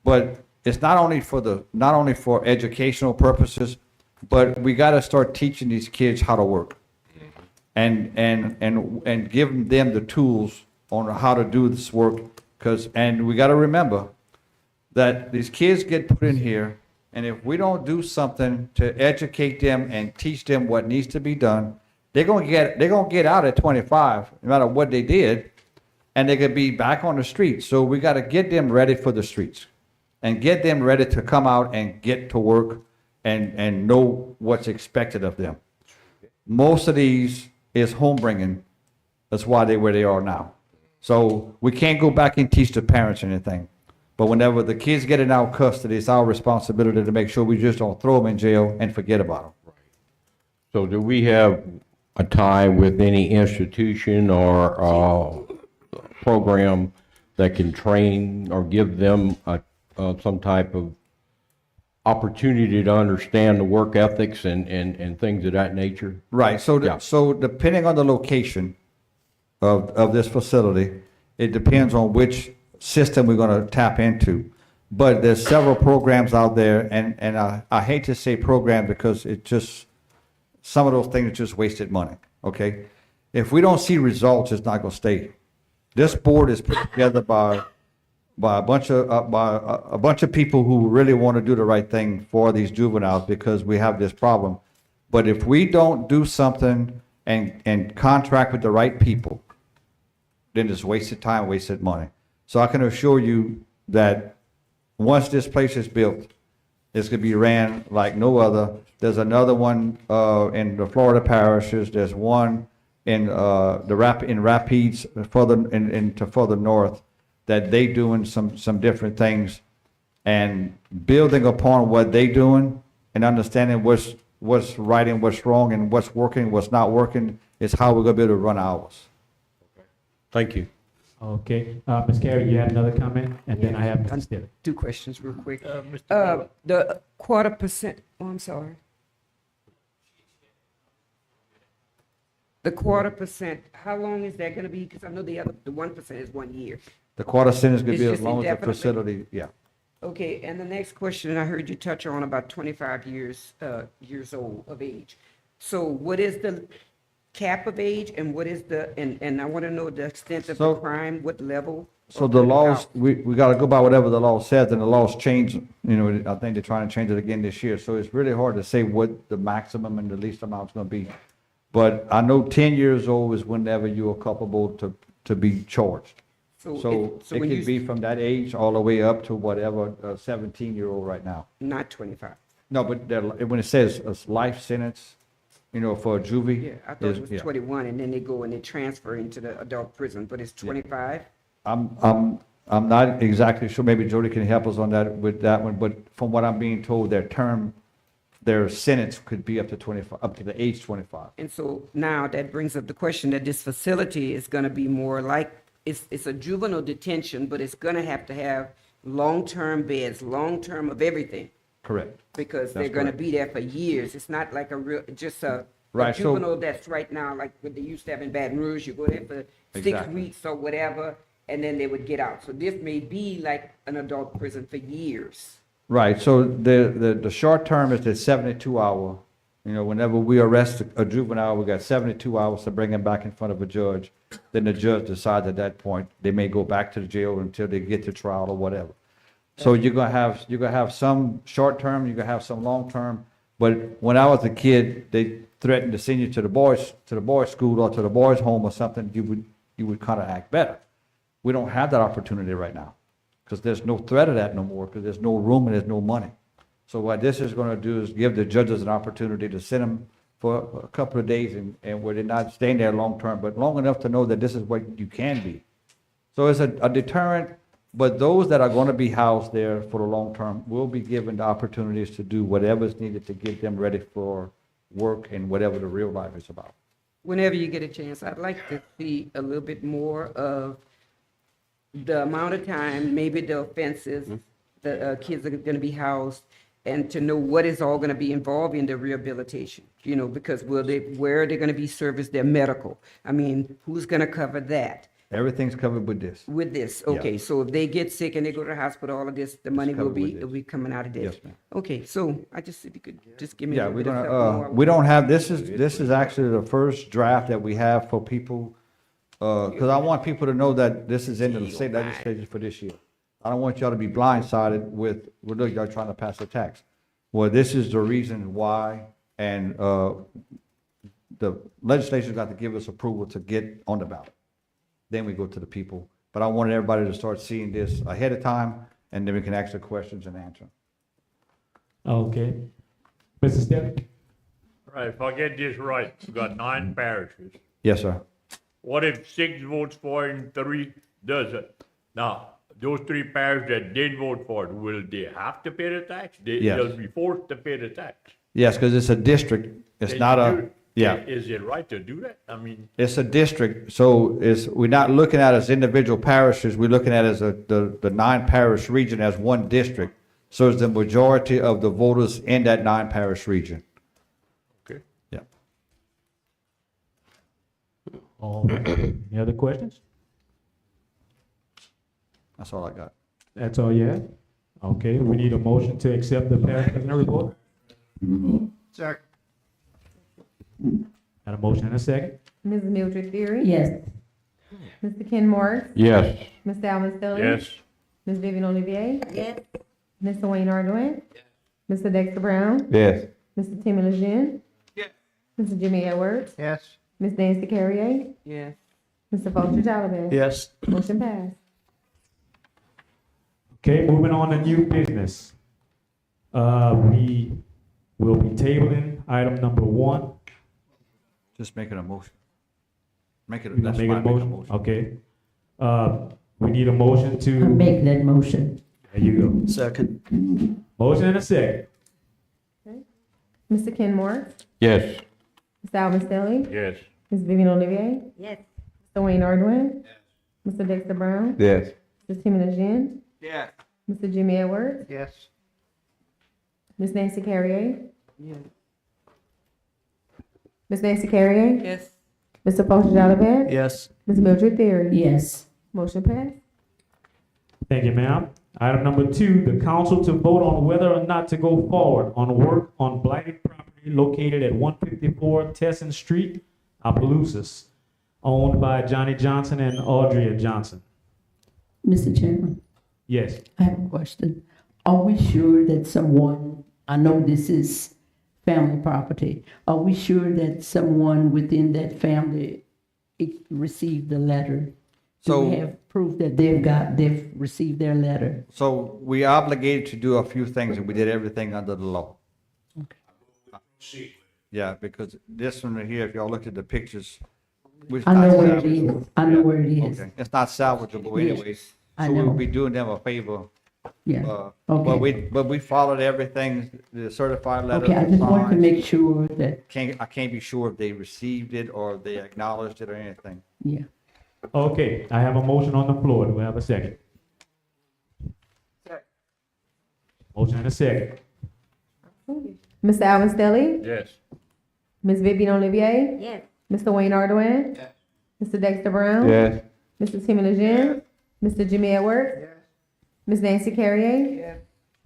J: But it's not only for educational purposes, but we got to start teaching these kids how to work, and giving them the tools on how to do this work. And we got to remember that these kids get put in here. And if we don't do something to educate them and teach them what needs to be done, they're gonna get out at 25, no matter what they did, and they could be back on the streets. So we got to get them ready for the streets, and get them ready to come out and get to work, and know what's expected of them. Most of these is home bringing, That's why they're where they are now. So we can't go back and teach the parents anything. But whenever the kids get in our custody, it's our responsibility to make sure we just don't throw them in jail and forget about them.
M: So do we have a tie with any institution or program that can train or give them some type of opportunity to understand the work ethics and things of that nature?
J: Right, so,
M: Yeah.
J: so depending on the location of this facility, it depends on which system we're gonna tap into. But there's several programs out there, and I hate to say program because it just, some of those things are just wasted money, okay? If we don't see results, it's not gonna stay. This board is put together by a bunch of people who really want to do the right thing for these juveniles because we have this problem. But if we don't do something and contract with the right people, then it's wasted time, wasted money. So I can assure you that once this place is built, it's gonna be ran like no other. There's another one in the Florida parishes. There's one in Rapides into further north that they doing some different things, and building upon what they doing and understanding what's right and what's wrong and what's working, what's not working is how we're gonna be able to run ours.
M: Thank you.
A: Okay, Ms. Carey, you had another comment, and then I have Mr. Stillings.
B: 2 questions real quick.
C: Mr.
B: The 1/4%, oh, I'm sorry. The 1/4%, how long is that gonna be? Because I know the 1% is 1 year.
J: The quarter sentence could
B: It's
J: be as
B: just
J: long as the
B: indefinitely?
J: facility, yeah.
B: Okay, and the next question, I heard you touch on about 25 years old of age. So what is the cap of age and what is and I want to know the extent of the
J: So-
B: crime, what level?
J: So
B: of
J: the
B: the
J: laws,
B: crime?
J: we gotta go by whatever the law says, and the laws change, you know, I think they're trying to change it again this year, so it's really hard to say what the maximum and the least amount's gonna be. But I know 10 years old is whenever you are culpable to be charged. So it
B: when
J: could be from that age all the way up to whatever, a 17-year-old right now.
B: Not 25.
J: No, but when it says a life sentence, you know, for a juvie.
B: Yeah, I thought it was 21 and then they go and they transfer into the adult prison, but it's 25?
J: I'm not exactly sure, maybe Jody can help us on that, with that one, but from what I'm being told, their sentence could be up to 25, up to the age 25.
B: And so now that brings up the question that this facility is going to be more like, it's a juvenile detention, but it's going to have long-term beds, long-term of everything,
J: Correct.
B: because they're
J: That's
B: going to
J: correct.
B: be there for years. It's not like just a
J: Right, so-
B: juvenile that's right now, like what they used to have in Baton Rouge, you go there for 6
J: Exactly.
B: weeks or whatever, and then they would get out. So this may be like an adult prison for years.
J: Right, so the short term is the 72-hour, you know, whenever we arrest a juvenile, we got 72 hours to bring him back in front of a judge. Then the judge decides at that point, they may go back to the jail until they get to trial or whatever. So you're gonna have some short term, you're gonna have some long term. But when I was a kid, they threatened to send you to the boys school or to the boys home or something, you would kind of act better. We don't have that opportunity right now, because there's no threat of that no more, because there's no room and there's no money. So what this is gonna do is give the judges an opportunity to send them for a couple of days and where they're not staying there long term, but long enough to know that this is what you can be. So it's a deterrent, but those that are gonna be housed there for the long term will be given the opportunities to do whatever is needed to get them ready for work and whatever the real life is about.
B: Whenever you get a chance, I'd like to see a little bit more of the amount of time, maybe the offenses, the kids are gonna be housed, and to know what is all gonna be involved in the rehabilitation, you know, because where are they gonna be serviced, their medical? I mean, who's gonna cover that
J: Everything's covered with this.
B: with this?
J: Yeah.
B: Okay, so if they get sick and they go to the hospital, all of this, the money
J: covered with this.
B: will be coming out of this?
J: Yes, ma'am.
B: Okay, so if you could just give me a
J: Yeah,
B: little
J: we're
B: bit of
J: gonna,
B: help more.
J: we don't have, this is actually the first draft that we have for people, because I want people to know that this is in the state legislature for this year. I don't want y'all to be blindsided with, well, look, y'all trying to pass a tax. Well, this is the reason why, and, the legislature's got to give us approval to get on the ballot. Then we go to the people. But I wanted everybody to start seeing this ahead of time, and then we can ask the questions and answer.
A: Okay. Mr. Stillings?
C: Right, if I get this right, we got 9 parishes.
J: Yes, sir.
C: What if 6 votes for it and 3 doesn't? Now, those 3 parishes that did vote for it, will they have to pay the tax?
J: Yes.
C: They'll be forced to pay the tax.
J: Yes, because it's a district. It's
C: Can
J: not
C: you
J: a,
C: do it?
J: yeah.
C: Is it right to do that? I mean,
J: It's a district, so we're not looking at it as individual parishes, we're looking at it as the 9 parish region as one district. So it's the majority of the voters in that 9 parish region.
C: okay.
J: Yeah.
A: All right. Any other questions?
J: That's all I got.
A: That's all you have? Okay, we need a motion to accept the parish president report.
J: Second.
A: Got a motion and a second?
E: Ms. Mildred Theory.
D: Yes.
E: Mr. Ken Morris.
M: Yes.
E: Mr. Alvin Stelling.
C: Yes.
E: Ms. Vivian Olivier.
D: Yes.
E: Mr. Wayne Ardoin. Mr. Dexter Brown.
M: Yes.
E: Mr. Timmy Lejeune.
J: Yes.
E: Mr. Jimmy Edwards.
J: Yes.
E: Ms. Nancy Carrier.
B: Yes.
E: Mr. Fulcher Jolivet.
F: Yes.
E: Motion passed.
A: Okay, moving on to new business. We will be tabling item number 1.
J: Just making a motion. Make it,
A: You gonna
J: that's
A: make
J: why
A: a
J: I make a
A: motion?
J: motion.
A: Okay. We need a motion
D: I
A: to,
D: make that motion.
A: there you go.
F: Second.
A: Motion and a second.
E: Mr. Ken Morris.
M: Yes.
E: Mr. Alvin Stelling.
C: Yes.
E: Ms. Vivian Olivier.
D: Yes.
E: Mr. Wayne Ardoin. Mr. Dexter Brown.
M: Yes.
E: Mr. Timmy Lejeune.
J: Yes.
E: Mr. Jimmy Edwards.
J: Yes.
E: Ms. Nancy Carrier.
B: Yes.
E: Ms. Nancy Carrier.
B: Yes.
E: Mr. Fulcher Jolivet.
F: Yes.
E: Ms. Mildred Theory.
D: Yes.
E: Motion passed.
A: Thank you, ma'am. Item number 2, the council to vote on whether or not to go forward on work on blighted property located at 154 Tesson Street, Opelousas, owned by Johnny Johnson and Audria Johnson.
D: Mr. Chairman,
A: Yes.
D: I have a question. Are we sure that someone, I know this is family property, are we sure that someone within that family received the letter? Do
J: So-
D: we have proof that they've received their letter?
J: So we obligated to do a few things, and we did everything under the law. Yeah, because this one right here, if y'all looked at the pictures. it's
D: I
J: not
D: know where it
J: salvageable.
D: is. I know where it is.
J: Okay, it's not salvageable
D: Yes,
J: anyways.
D: I
J: So we'll
D: know.
J: be doing them a favor.
D: Yeah.
J: But
D: Okay.
J: we followed everything, the certified letter.
D: Okay, I just wanted to make sure that,
J: I can't be sure if they received it or they acknowledged it or anything.
D: yeah.
A: Okay, I have a motion on the floor. Do we have a second? Motion and a second.
E: Mr. Alvin Stelling.
C: Yes.
E: Ms. Vivian Olivier.
D: Yes.
E: Mr. Wayne Ardoin. Mr. Dexter Brown.
M: Yes.
E: Mr. Timmy Lejeune. Mr. Jimmy Edwards. Ms. Nancy Carrier.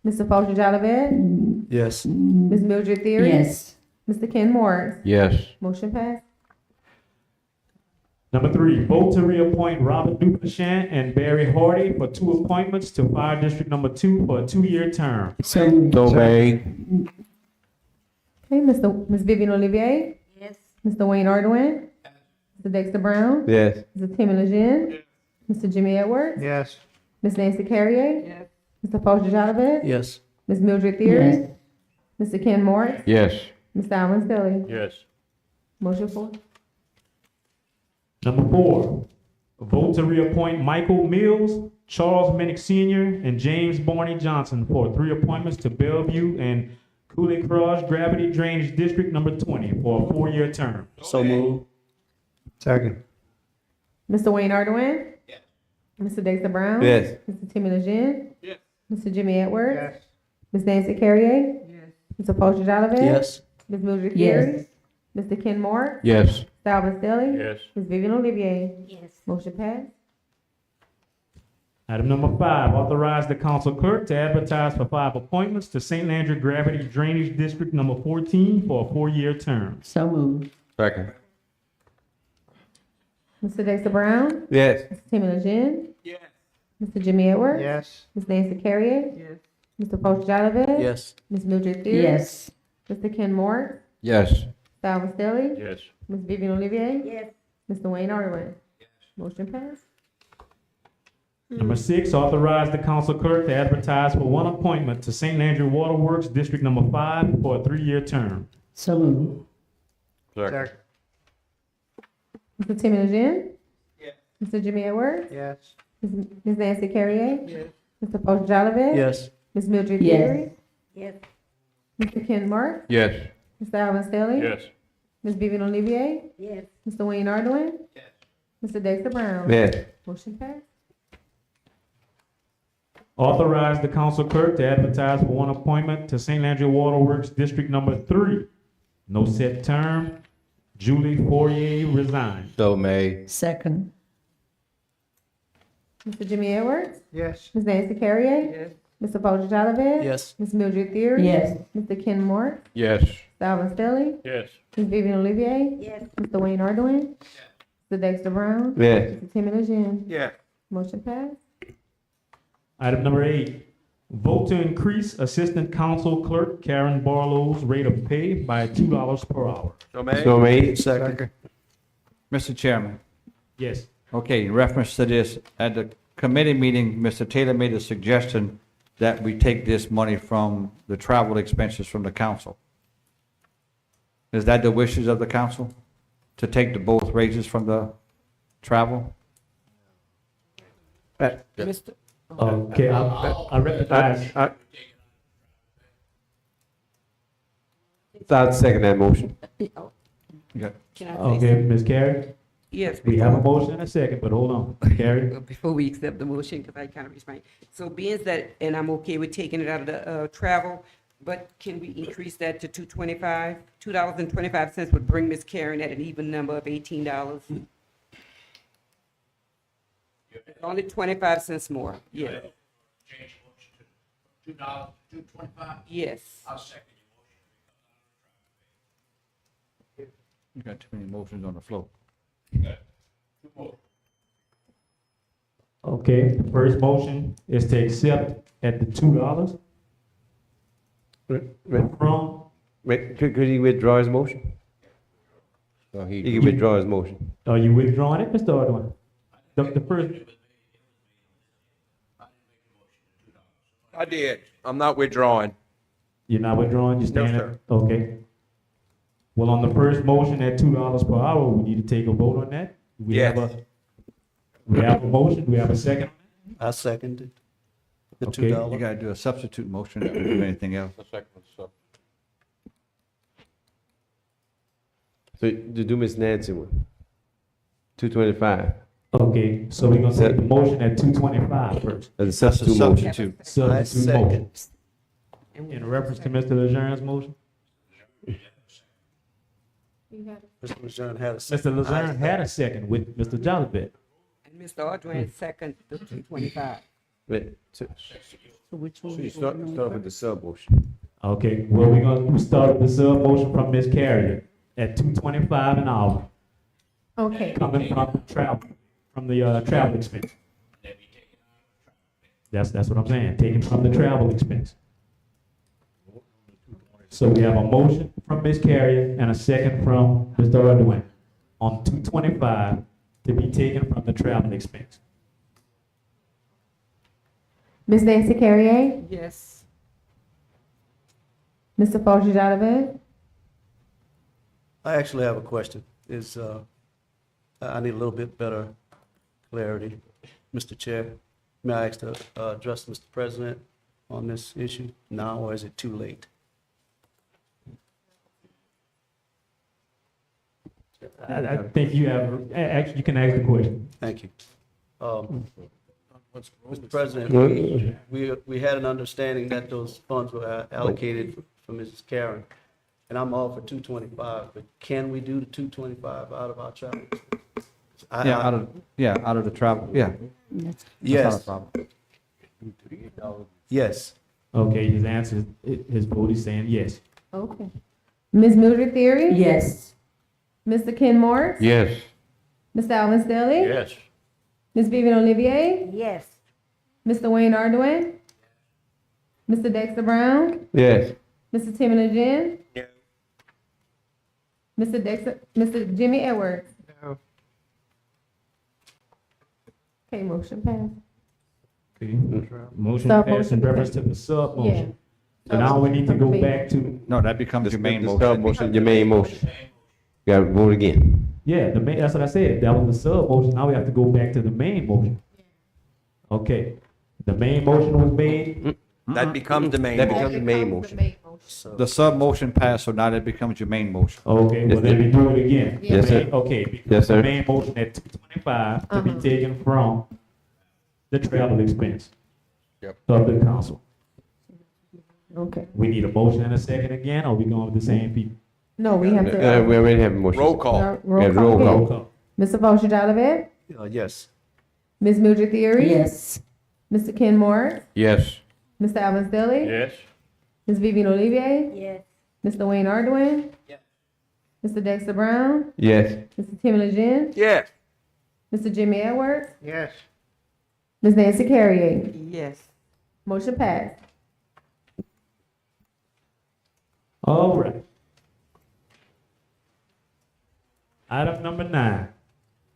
E: Mr. Fulcher Jolivet.
F: Yes.
E: Ms. Mildred Theory.
D: Yes.
E: Mr. Ken Morris.
M: Yes.
E: Motion passed.
A: Number 3, vote to reappoint Robert Duplichamp and Barry Hardy for 2 appointments to Fire District Number 2 for a 2-year term.
D: So,
M: So made.
E: Okay, Ms. Vivian Olivier.
D: yes.
E: Mr. Wayne Ardoin. Mr. Dexter Brown.
M: Yes.
E: Mr. Timmy Lejeune. Mr. Jimmy Edwards.
J: Yes.
E: Ms. Nancy Carrier.
B: Yes.
E: Mr. Fulcher Jolivet.
F: Yes.
E: Ms. Mildred Theory.
D: Yes.
E: Mr. Ken Morris.
M: Yes.
E: Mr. Alvin Stelling.
C: Yes.
E: Motion for.
A: Number 4, vote to reappoint Michael Mills, Charles Minnick Sr., and James Barney Johnson for 3 appointments to Bellevue and Cooley Cross Gravity Drainage District Number 20 for a 4-year term.
F: So move.
J: Second.
E: Mr. Wayne Ardoin. Yes. Mr. Dexter Brown.
M: Yes.
E: Mr. Timmy Lejeune.
J: Yes.
E: Mr. Jimmy Edwards. Ms. Nancy Carrier.
B: Yes.
E: Mr. Fulcher Jolivet.
F: Yes.
E: Ms. Mildred
D: Yes.
E: Theory. Mr. Ken Moore.
M: Yes.
E: Mr. Alvin Stelling.
C: Yes.
E: Ms. Vivian Olivier.
D: Yes.
E: Motion passed.
A: Item number 5, authorize the council clerk to advertise for 5 appointments to St. Landry Gravity Drainage District Number 14 for a 4-year term.
D: So moved.
M: Second.
E: Mr. Dexter Brown.
M: Yes.
E: Mr. Timmy Lejeune. Yes. Mr. Jimmy Edwards.
J: Yes.
E: Ms. Nancy Carrier.
B: Yes.
E: Mr. Fulcher Jolivet.
F: Yes.
E: Ms. Mildred Theory.
D: Yes.
E: Mr. Ken Moore.
M: Yes.
E: Mr. Alvin Stelling.
C: Yes.
E: Ms. Vivian Olivier.
D: Yes.
E: Mr. Wayne Ardoin. Motion passed.
A: Number 6, authorize the council clerk to advertise for 1 appointment to St. Landry Waterworks District Number 5 for a 3-year term.
D: So moved.
M: Second.
E: Mr. Timmy Legend? Yes. Mr. Jimmy Edwards?
F: Yes.
E: Ms. Nancy Carrier? Yes. Mr. Fosh Jollivet?
F: Yes.
E: Ms. Mildred
D: Yes.
E: Berry? Yes. Mr. Ken Mark?
M: Yes.
E: Mr. Alvin Staley?
C: Yes.
E: Ms. Vivian Olivier? Yes. Mr. Wayne Ardoin? Yes. Mr. Dexter Brown?
M: Yes.
E: Motion passed.
A: Authorize the council clerk to advertise for one appointment to St. Landry Waterworks District Number 3. No set term. Julie Fourier resigned.
M: So made.
D: Second.
E: Mr. Jimmy Edwards?
F: Yes.
E: Ms. Nancy Carrier?
B: Yes.
E: Mr. Fosh Jollivet?
F: Yes.
E: Ms. Mildred Theory?
D: Yes.
E: Mr. Ken Mark?
M: Yes.
E: Mr. Alvin Staley?
C: Yes.
E: Ms. Vivian Olivier? Yes. Mr. Wayne Ardoin? Mr. Dexter Brown?
M: Yes.
E: Mr. Timmy Legend?
M: Yes.
E: Motion passed.
A: Item number 8, vote to increase Assistant Council Clerk Karen Barlow's rate of pay by $2 per hour.
M: So made.
F: Second.
J: Mr. Chairman,
A: Yes.
J: okay, in reference to this, at the committee meeting, Mr. Taylor made a suggestion that we take this money from the travel expenses from the council. Is that the wishes of the council? To take the both raises from the travel?
B: Mr.
A: Okay, I recognize.
M: I'd second that motion.
J: Okay.
B: Can I say
A: Okay,
B: something?
A: Ms. Carey,
B: Yes.
A: we have a motion and a second, but hold on. Carey?
B: Before we accept the motion, because I kind of respond. So being that, and I'm okay with taking it out of the travel, but can we increase that to $2.25? $2.25 would bring Ms. Karen at an even number of $18. Only 25 cents more, yeah.
H: $2 to $2.25.
B: Yes.
H: I'll second
J: You got too many motions on the floor.
A: Okay, the first motion is to accept at the $2 from,
M: Could he withdraw his motion? He can withdraw his motion.
A: are you withdrawing it, Mr. Ardoin? The first,
I: I did. I'm not withdrawing.
A: you're not withdrawing, you're
I: No,
A: standing?
I: sir.
A: Okay. Well, on the first motion at $2 per hour, we need to take a vote on that? We have
I: Yes.
A: We have a motion, we have a second?
F: I seconded the
A: Okay.
F: $2.
J: You gotta do a substitute motion if you do anything else.
N: So to do Miss Nancy one, 225,
A: Okay, so we're gonna take the motion at 225 first.
N: as a
J: That's a
N: substitute motion.
J: substitute.
F: I
A: Substitute motion.
F: second.
A: In reference to Mr. Lejeune's motion?
F: Mr. Lejeune had a
A: Mr.
F: second.
A: Lejeune had a second with Mr. Jolivet.
B: And Mr. Ardoin second the 225.
N: Wait, so
D: So which one?
N: you start with the sub motion.
A: Okay, well, we're gonna start with the sub motion from Ms. Carrier at 225 an hour,
E: Okay.
A: coming from the travel expense. That's what I'm saying, taken from the travel expense. So we have a motion from Ms. Carrier and a second from Mr. Ardoin on 225 to be taken from the travel expense.
E: Ms. Nancy Carrier?
B: Yes.
E: Mr. Fosh Jollivet?
F: I actually have a question. I need a little bit better clarity. Mr. Chair, may I ask to address Mr. President on this issue now, or is it too late?
A: I think you have, actually, you can ask the question.
F: Thank you. Mr. President, we had an understanding that those funds were allocated for Mrs. Karen, and I'm all for 225, but can we do the 225 out of our travel?
J: Yeah, out of the travel, yeah. That's not a
F: Yes,
J: problem.
F: yes.
A: Okay, his answer, his vote is saying yes.
E: Okay. Ms. Mildred Theory?
D: Yes.
E: Mr. Ken Morris?
M: Yes.
E: Mr. Alvin Staley?
C: Yes.
E: Ms. Vivian Olivier?
B: Yes.
E: Mr. Wayne Ardoin? Mr. Dexter Brown?
M: Yes.
E: Mr. Timmy Legend? Mr. Jimmy Edwards?
F: No.
E: Okay, motion passed.
A: Okay, motion
E: Sub
A: passed in
E: motion.
A: reference to the sub
E: Yeah.
A: motion. So now we need to go back to,
J: No, that becomes your main
N: The
J: motion.
N: sub motion, your main motion. You gotta vote again.
A: Yeah, that's what I said. That was the sub motion. Now we have to go back to the main motion. Okay, the main motion was made.
I: That becomes the main
N: That
I: motion.
N: becomes the main motion.
J: The sub motion passed, so now that becomes your main motion.
A: Okay, well, then we do it again. The
N: Yes, sir.
A: main- Okay, because
N: Yes,
A: the
N: sir.
A: main motion at 225 to be taken from the travel expense
I: Yep.
A: of the council.
E: Okay.
A: We need a motion and a second again, or we going with the same people?
E: No, we have to.
N: We already have a motion.
I: Roll call.
E: Roll
N: Yeah, roll
E: call.
N: call.
A: Roll call.
E: Mr. Foshadalovich,
F: Yes.
E: Ms. Mildred Theory.
D: Yes.
E: Mr. Ken Morris,
M: Yes.
E: Mr. Alvin Stelly.
C: Yes.
E: Ms. Vivian Olivier,
D: Yes.
E: Mr. Wayne Arduin. Mr. Dexter Brown,
N: Yes.
E: Mr. Tim Lejeune,
I: Yes.
E: Mr. Jimmy Edwards,
C: Yes.
E: Ms. Nancy Carrier.
B: Yes.
E: Motion passed.
A: All right. Item number 9.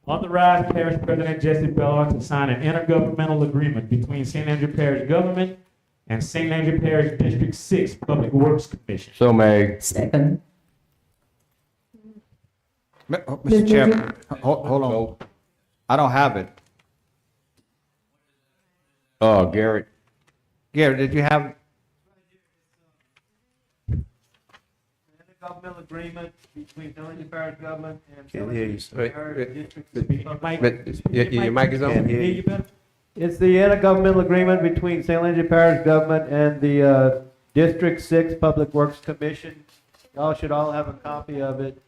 A: Authorize Parish President Jesse Bellard to sign an intergovernmental agreement between St. Andrew Parish Government and St. Andrew Parish District 6 Public Works Commission.
N: So made.
D: Second.
J: Mr. Chairman, hold on. I don't have it.
N: Garrett.
J: Gary, did you have?
A: Intergovernmental agreement between St. Andrew Parish Government and
F: Can't hear you, sir.
N: Your mic is on?
F: Can't hear you.
O: It's the intergovernmental agreement between St. Leger Parish Government and the District 6 Public Works Commission. Y'all should all have a copy of it.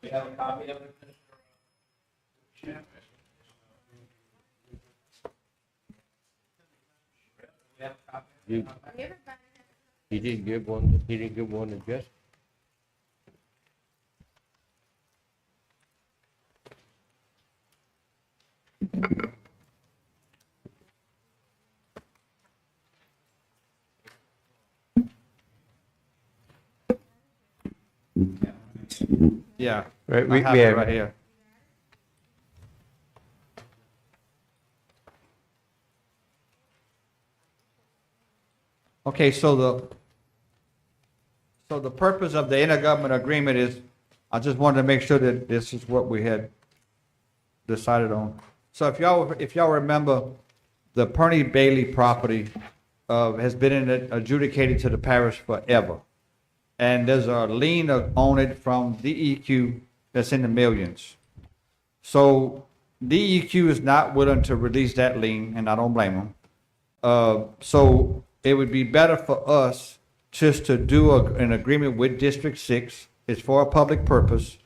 A: We have a copy of it.
M: He didn't give one to Jess?
J: Yeah.
N: Right,
J: I
N: we
J: have it
N: have
J: right here. Okay, so the purpose of the intergovernmental agreement is, I just wanted to make sure that this is what we had decided on. So if y'all remember, the Perny Bailey property has been adjudicated to the parish forever. And there's a lien on it from DEQ that's in the millions. So DEQ is not willing to release that lien, and I don't blame them. So it would be better for us just to do an agreement with District 6. It's for a public purpose,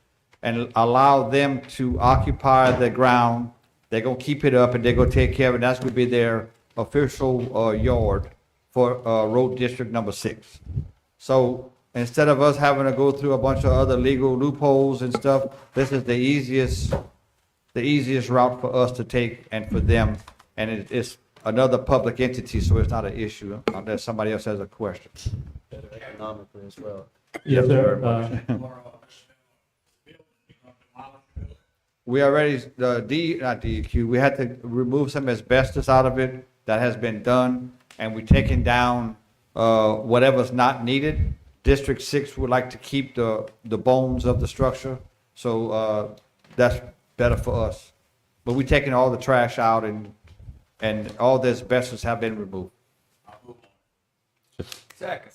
J: and allow them to occupy the ground. They're gonna keep it up and they're gonna take care of it. That's gonna be their official yard for Road District number 6. So instead of us having to go through a bunch of other legal loopholes and stuff, this is the easiest route for us to take and for them. And it's another public entity, so it's not an issue unless somebody else has a question.
F: Better economically as well.
A: Yes, sir.
J: We already, not DEQ, we had to remove some asbestos out of it. That has been done, and we're taking down whatever's not needed. District 6 would like to keep the bones of the structure, so that's better for us. But we're taking all the trash out, and all the asbestos have been removed.
I: Second.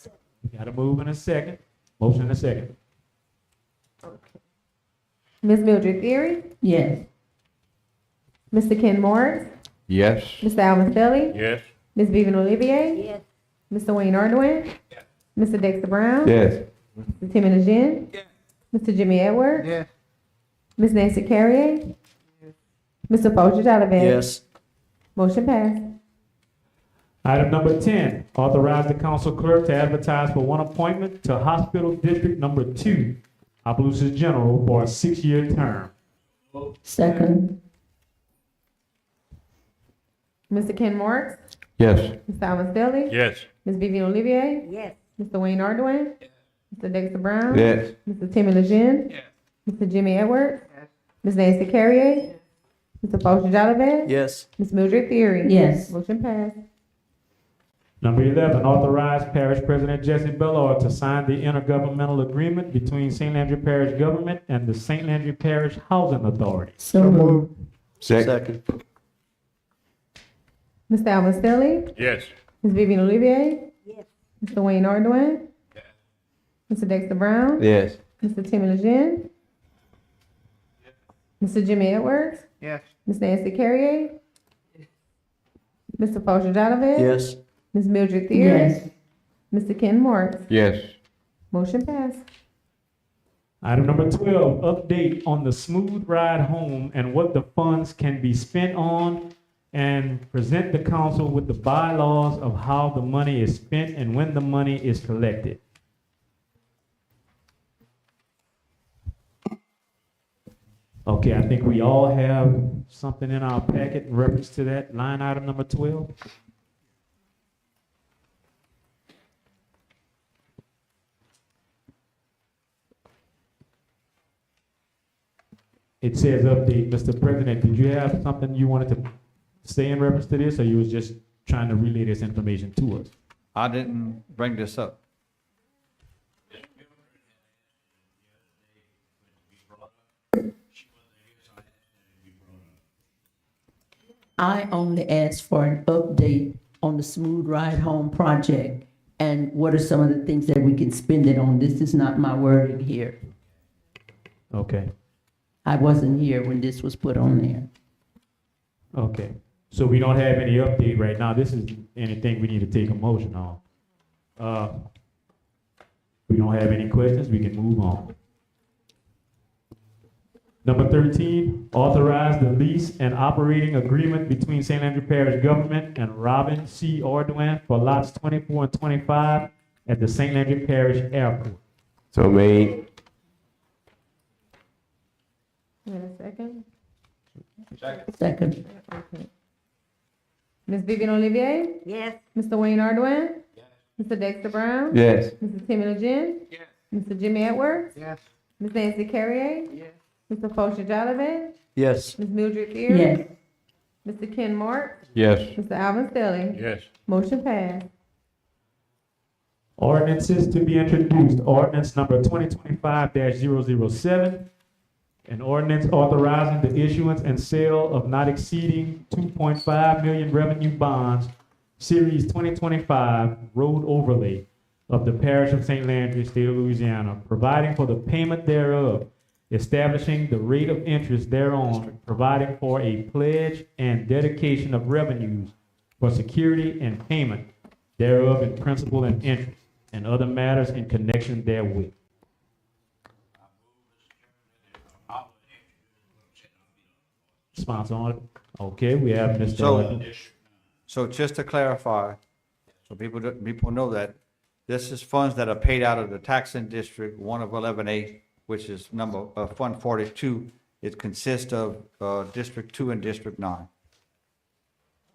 A: Got a move in a second. Motion in a second.
E: Ms. Mildred Theory,
D: Yes.
E: Mr. Ken Morris,
M: Yes.
E: Mr. Alvin Stelly,
C: Yes.
E: Ms. Vivian Olivier,
D: Yes.
E: Mr. Wayne Arduin, Mr. Dexter Brown,
N: Yes.
E: Mr. Tim Lejeune, Mr. Jimmy Edwards,
O: Yes.
E: Ms. Nancy Carrier, Mr. Foshadalovich.
F: Yes.
E: Motion passed.
A: Item number 10, authorize the council clerk to advertise for one appointment to Hospital District Number 2, Opelousas General, for a 6-year term.
D: Second.
E: Mr. Ken Morris,
N: Yes.
E: Mr. Alvin Stelly,
C: Yes.
E: Ms. Vivian Olivier,
D: Yes.
E: Mr. Wayne Arduin, Mr. Dexter Brown,
N: Yes.
E: Mr. Timmy Lejeune, Mr. Jimmy Edwards, Ms. Nancy Carrier, Mr. Foshadalovich,
F: Yes.
E: Ms. Mildred Theory.
D: Yes.
E: Motion passed.
A: Number 11, authorize Parish President Jesse Bellard to sign the intergovernmental agreement between St. Landry Parish Government and the St. Landry Parish Housing Authority.
D: So moved.
F: Second.
E: Mr. Alvin Sterling,
C: Yes.
E: Ms. Vivian Olivier. Yes. Mr. Wayne Ardoin. Mr. Dexter Brown.
N: Yes.
E: Mr. Timmy Lejeune. Mr. Jimmy Edwards.
O: Yes.
E: Ms. Nancy Carrier. Mr. Paul Jadavich.
F: Yes.
E: Ms. Mildred Thier.
D: Yes.
E: Mr. Ken Marks.
M: Yes.
E: Motion passed.
A: Item number 12, update on the Smooth Ride Home and what the funds can be spent on, and present the council with the bylaws of how the money is spent and when the money is collected. Okay, I think we all have something in our packet in reference to that line item number 12. It says update. Mr. President, did you have something you wanted to say in reference to this, or you was just trying to relay this information to us?
J: I didn't bring this up.
D: I only asked for an update on the Smooth Ride Home project and what are some of the things that we can spend it on. This is not my wording here.
A: Okay,
D: I wasn't here when this was put on there.
A: okay. So we don't have any update right now. This is anything we need to take a motion on. We don't have any questions, we can move on. Number 13, authorize the lease and operating agreement between St. Andrew Parish Government and Robin C. Ardoin for lots 24 and 25 at the St. Andrew Parish Airport.
M: So made.
E: Wait a second.
D: Second.
E: Okay. Ms. Vivian Olivier. Yes. Mr. Wayne Ardoin. Yes. Mr. Dexter Brown.
M: Yes.
E: Mr. Timmy Lejeune.
O: Yes.
E: Mr. Jimmy Edwards.
O: Yes.
E: Ms. Nancy Carrier.
O: Yes.
E: Mr. Paul Jadavich.
F: Yes.
E: Ms. Mildred Thier.
D: Yes.
E: Mr. Ken Marks.
M: Yes.
E: Mr. Alvin Sterling.
C: Yes.
E: Motion passed.
A: Ordinances to be introduced. Ordinance number 2025-007. An ordinance authorizing the issuance and sale of not exceeding 2.5 million revenue bonds, Series 2025 road overlay of the Parish of St. Landry, State of Louisiana, providing for the payment thereof, establishing the rate of interest thereon, providing for a pledge and dedication of revenues for security and payment thereof in principal and interest, and other matters in connection therewith. Sponsor on it. Okay, we have Mr.
J: So just to clarify, so people know that this is funds that are paid out of the taxing district, one of 11A, which is number, Fund 42. It consists of, District 2 and District 9.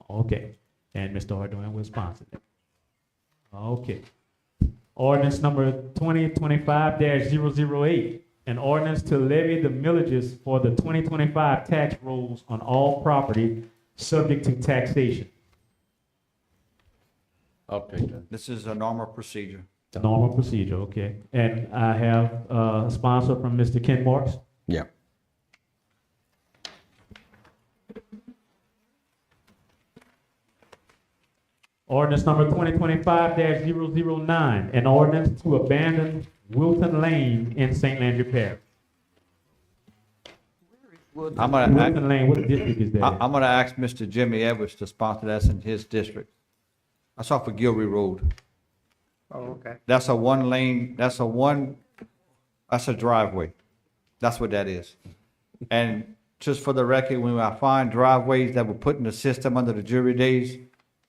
A: Okay, and Mr. Ardoin will sponsor that. Okay. Ordinance number 2025-008, an ordinance to levy the millages for the 2025 tax rolls on all property subject to taxation.
M: I'll take that.
J: This is a normal procedure.
A: Normal procedure, okay. And I have a sponsor from Mr. Ken Marks.
M: Yeah.
A: Ordinance number 2025-009, an ordinance to abandon Wilton Lane in St. Landry Parish.
J: I'm gonna,
A: Wilton Lane, what district is that?
J: I'm gonna ask Mr. Jimmy Edwards to sponsor that in his district. That's off of Gilroy Road.
O: Oh, okay.
J: That's a one lane, that's a driveway. That's what that is. And just for the record, when I find driveways that were put in the system under the jury days,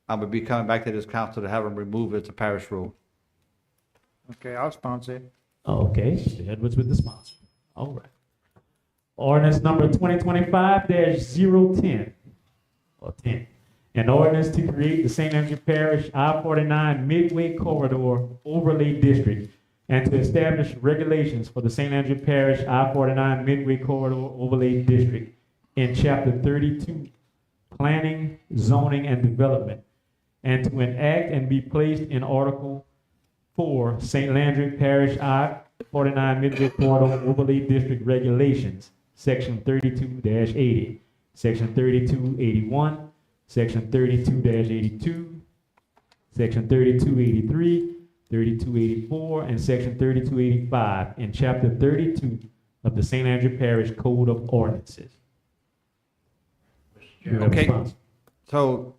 J: I'm gonna be coming back to this council to have them removed as a parish road.
O: Okay, I'll sponsor it.
A: Okay, Mr. Edwards with the sponsor. All right. Ordinance number 2025-010, or 10. An ordinance to create the St. Andrew Parish I-49 Midway Corridor Overlay District and to establish regulations for the St. Andrew Parish I-49 Midway Corridor Overlay District in Chapter 32, Planning, Zoning, and Development, and to enact and be placed in Article 4 St. Landry Parish I-49 Midway Corridor Overlay District Regulations, Section 32-80, Section 3281, Section 32-82, Section 3283, 3284, and Section 3285 in Chapter 32 of the St. Andrew Parish Code of Ordinances. Do you have a
J: Okay.
A: response?
J: So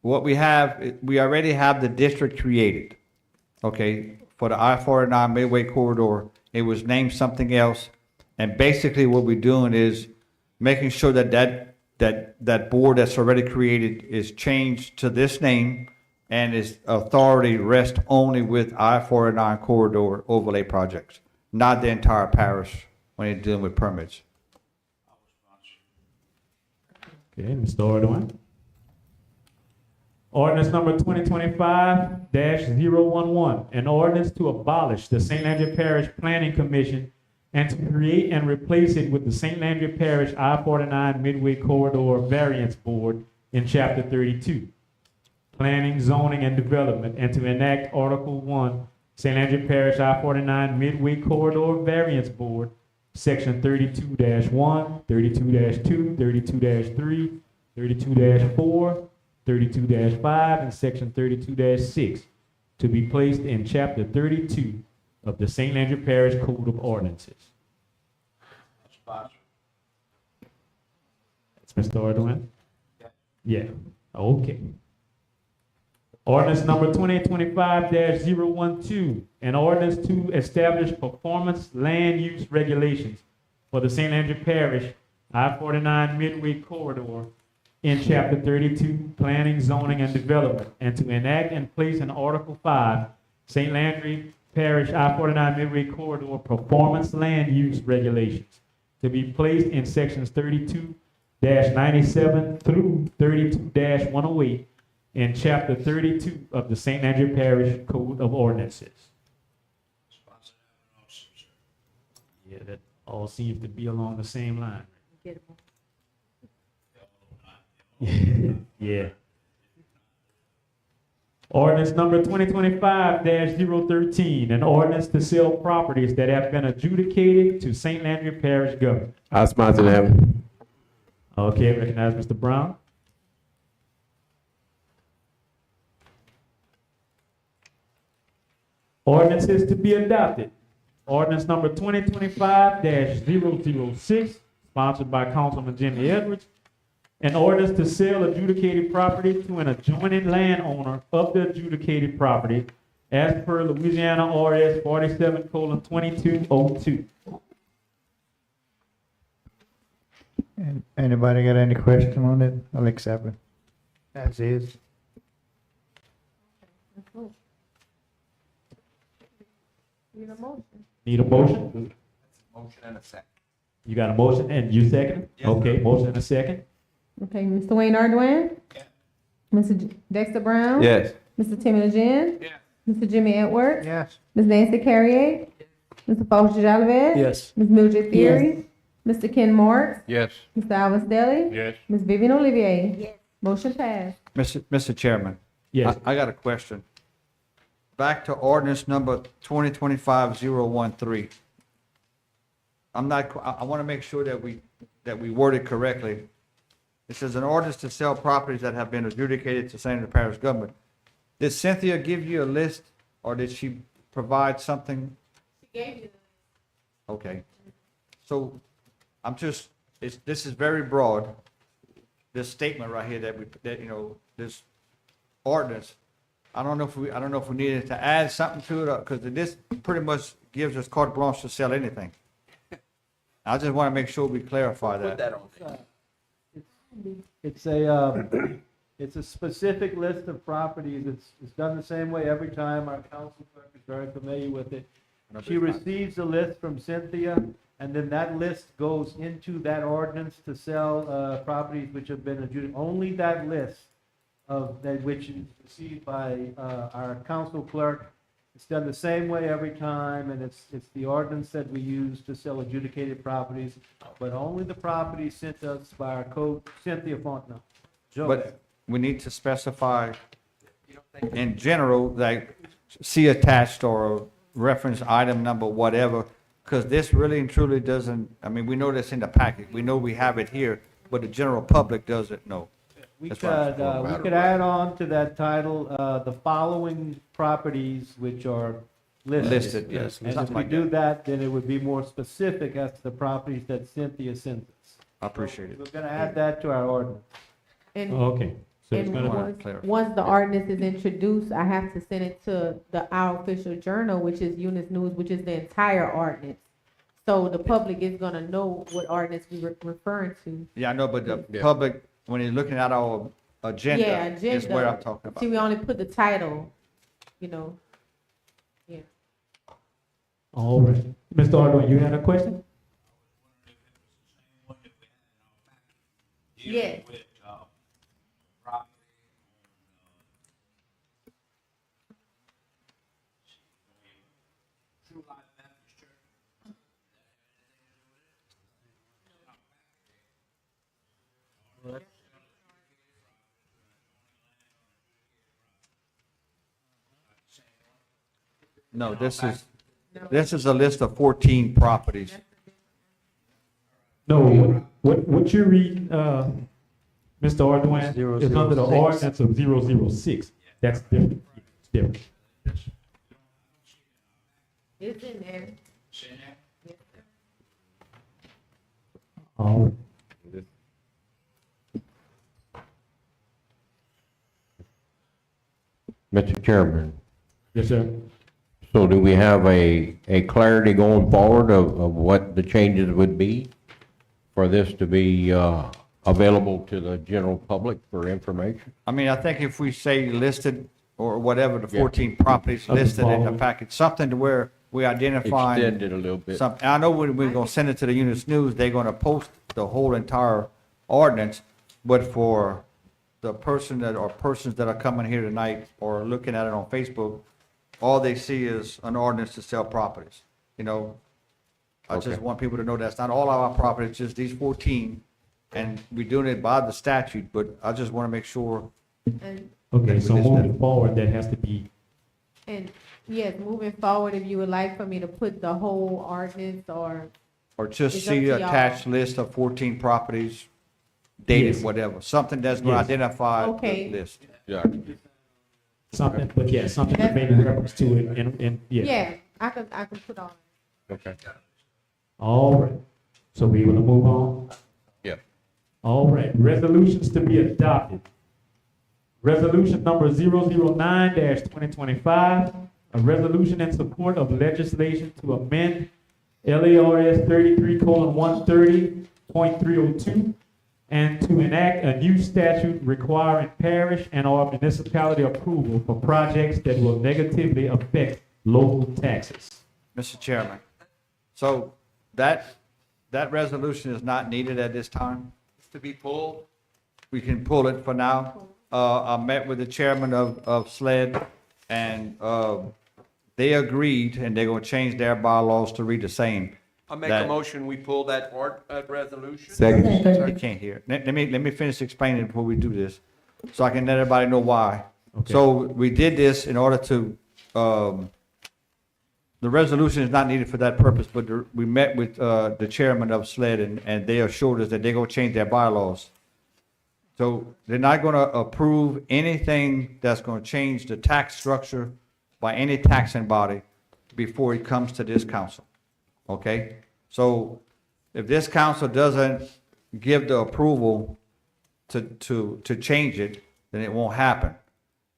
J: what we have, we already have the district created, okay, for the I-49 Midway Corridor. It was named something else. And basically what we're doing is making sure that board that's already created is changed to this name and its authority rests only with I-49 corridor overlay projects, not the entire parish when you're dealing with permits.
A: Okay, Mr. Ordwin. Ordinance number 2025-011, an ordinance to abolish the St. Landry Parish Planning Commission and to create and replace it with the St. Landry Parish I-49 Midway Corridor Variance Board in Chapter 32, Planning, Zoning, and Development, and to enact Article 1, St. Landry Parish I-49 Midway Corridor Variance Board, Section 32-1, 32-2, 32-3, 32-4, 32-5, and Section 32-6, to be placed in Chapter 32 of the St. Landry Parish Code of Ordinances. That's Mr. Ordwin? Yeah, okay. Ordinance number 2025-012, an ordinance to establish performance land use regulations for the St. Andrew Parish I-49 Midway Corridor in Chapter 32, Planning, Zoning, and Development, and to enact and place in Article 5, St. Landry Parish I-49 Midway Corridor Performance Land Use Regulations, to be placed in Sections 32-97 through 32-108 in Chapter 32 of the St. Andrew Parish Code of Ordinances. Yeah, that all seems to be along the same line. Yeah. Ordinance number 2025-013, an ordinance to sell properties that have been adjudicated to St. Landry Parish government.
N: I sponsor that.
A: Okay, recognize Mr. Brown. Ordinances to be adopted. Ordinance number 2025-006, sponsored by Councilman Jimmy Edwards. An ordinance to sell adjudicated property to an adjoining landowner of the adjudicated property as per Louisiana RS 47:2202.
O: Anybody got any question on it? I'll accept it. As is.
E: Need a motion?
A: Need a motion?
I: Motion and a second.
A: You got a motion and you second?
I: Yes,
A: Okay, motion and a second.
E: Okay, Mr. Wayne Arduin? Mr. Dexter Brown?
N: Yes.
E: Mr. Timmy Legend?
I: Yes.
E: Mr. Jimmy Edwards?
O: Yes.
E: Ms. Nancy Carrier? Mr. Foster Jolivet?
F: Yes.
E: Ms. Mildred Theory? Mr. Ken Marks?
I: Yes.
E: Mr. Alvin Stelly?
C: Yes.
E: Ms. Vivian Olivier? Yes. Motion passed.
J: Mr. Chairman.
A: Yes.
J: I got a question. Back to ordinance number 2025-013. I want to make sure that we word it correctly. It says an ordinance to sell properties that have been adjudicated to St. Andrew Parish government. Did Cynthia give you a list or did she provide something?
E: She gave you.
J: Okay. So this is very broad, this statement right here this ordinance. I don't know if we needed to add something to it, because this pretty much gives us carte blanche to sell anything. I just want to make sure we clarify that.
O: It's a specific list of properties. It's done the same way every time. Our council clerk is very familiar with it. She receives a list from Cynthia, and then that list goes into that ordinance to sell properties which have been adjudicated. Only that list of that which is received by our council clerk. It's done the same way every time, and it's the ordinance that we use to sell adjudicated properties, but only the properties sent to us by our code, Cynthia Fontenot.
J: But we need to specify in general, like, see attached or reference item number, whatever, because this really and truly doesn't, I mean, we know that's in the packet, we know we have it here, but the general public doesn't know.
O: We
J: That's
O: could,
J: right.
O: we could add on to that title, the following properties which are listed.
J: Listed, yes,
O: And if
J: something
O: we
J: like
O: do
J: that.
O: that, then it would be more specific as to the properties that Cynthia sent us.
J: I appreciate it.
O: We're gonna add that to our ordinance.
E: And,
A: Okay, so it's
E: and
A: gonna,
J: Wanna clarify.
E: once the ordinance is introduced, I have to send it to our official journal, which is Eunice News, which is the entire ordinance. So the public is gonna know what ordinance we were referring to.
J: Yeah, I know, but the public, when you're looking at our
E: Yeah,
J: agenda, is
E: agenda.
J: what I'm talking
E: See,
J: about.
E: we only put the title, you know. Yeah.
A: all right. Mr. Ardoin, you had a question?
E: Yes.
J: No, this is a list of 14 properties.
A: No, what you read, Mr. Ardoin, is under the
F: 006.
A: ordinance of 006. That's different. It's different.
E: It's in there.
A: All right.
M: Mr. Chairman,
A: Yes, sir.
M: so do we have a clarity going forward of what the changes would be for this to be available to the general public for information?
J: I mean, I think if we say listed or whatever, the
M: Yeah.
J: 14 properties listed in the
A: following.
J: package, something to where we identify.
M: Extend it a little bit.
J: Some, I know when we're gonna send it to the Eunice News, they're gonna post the whole entire ordinance, but for the person that, or persons that are coming here tonight or looking at it on Facebook, all they see is an ordinance to sell properties, you know? I just
M: Okay.
J: want people to know that's not all of our properties, just these 14, and we're doing it by the statute, but I just wanna make sure.
E: And,
A: Okay, so
J: we list
A: moving
J: that.
A: forward, that has to be,
E: and yes, moving forward, if you would like for me to put the whole ordinance or,
J: Or just
E: It's up
J: see
E: to
J: the
E: y'all.
J: attached list of 14 properties, dated,
A: Yes.
J: whatever, something that's gonna
A: Yes.
J: identify the
E: Okay.
J: list.
M: Yeah.
A: something, but yeah, something that made reference to it and, yeah.
E: yeah, I can put on.
M: Okay.
A: All right. So we will move on.
M: Yeah.
A: All right, resolutions to be adopted. Resolution number 009-2025, a resolution in support of legislation to amend LARS 33:130.302 and to enact a new statute requiring parish and/or municipality approval for projects that will negatively affect local taxes.
J: Mr. Chairman, so that resolution is not needed at this time? To be pulled? We can pull it for now. I met with the chairman of SLED, and, they agreed, and they're gonna change their bylaws to read the same.
I: I make
J: That-
I: a motion, we pull that resolution.
J: You can't hear. Let me finish explaining before we do this, so I can let everybody know why.
A: Okay.
J: So we did this in order to, the resolution is not needed for that purpose, but we met with, the chairman of SLED, and they assured us that they're gonna change their bylaws. So they're not gonna approve anything that's gonna change the tax structure by any taxing body before it comes to this council. Okay? So if this council doesn't give the approval to change it, then it won't happen.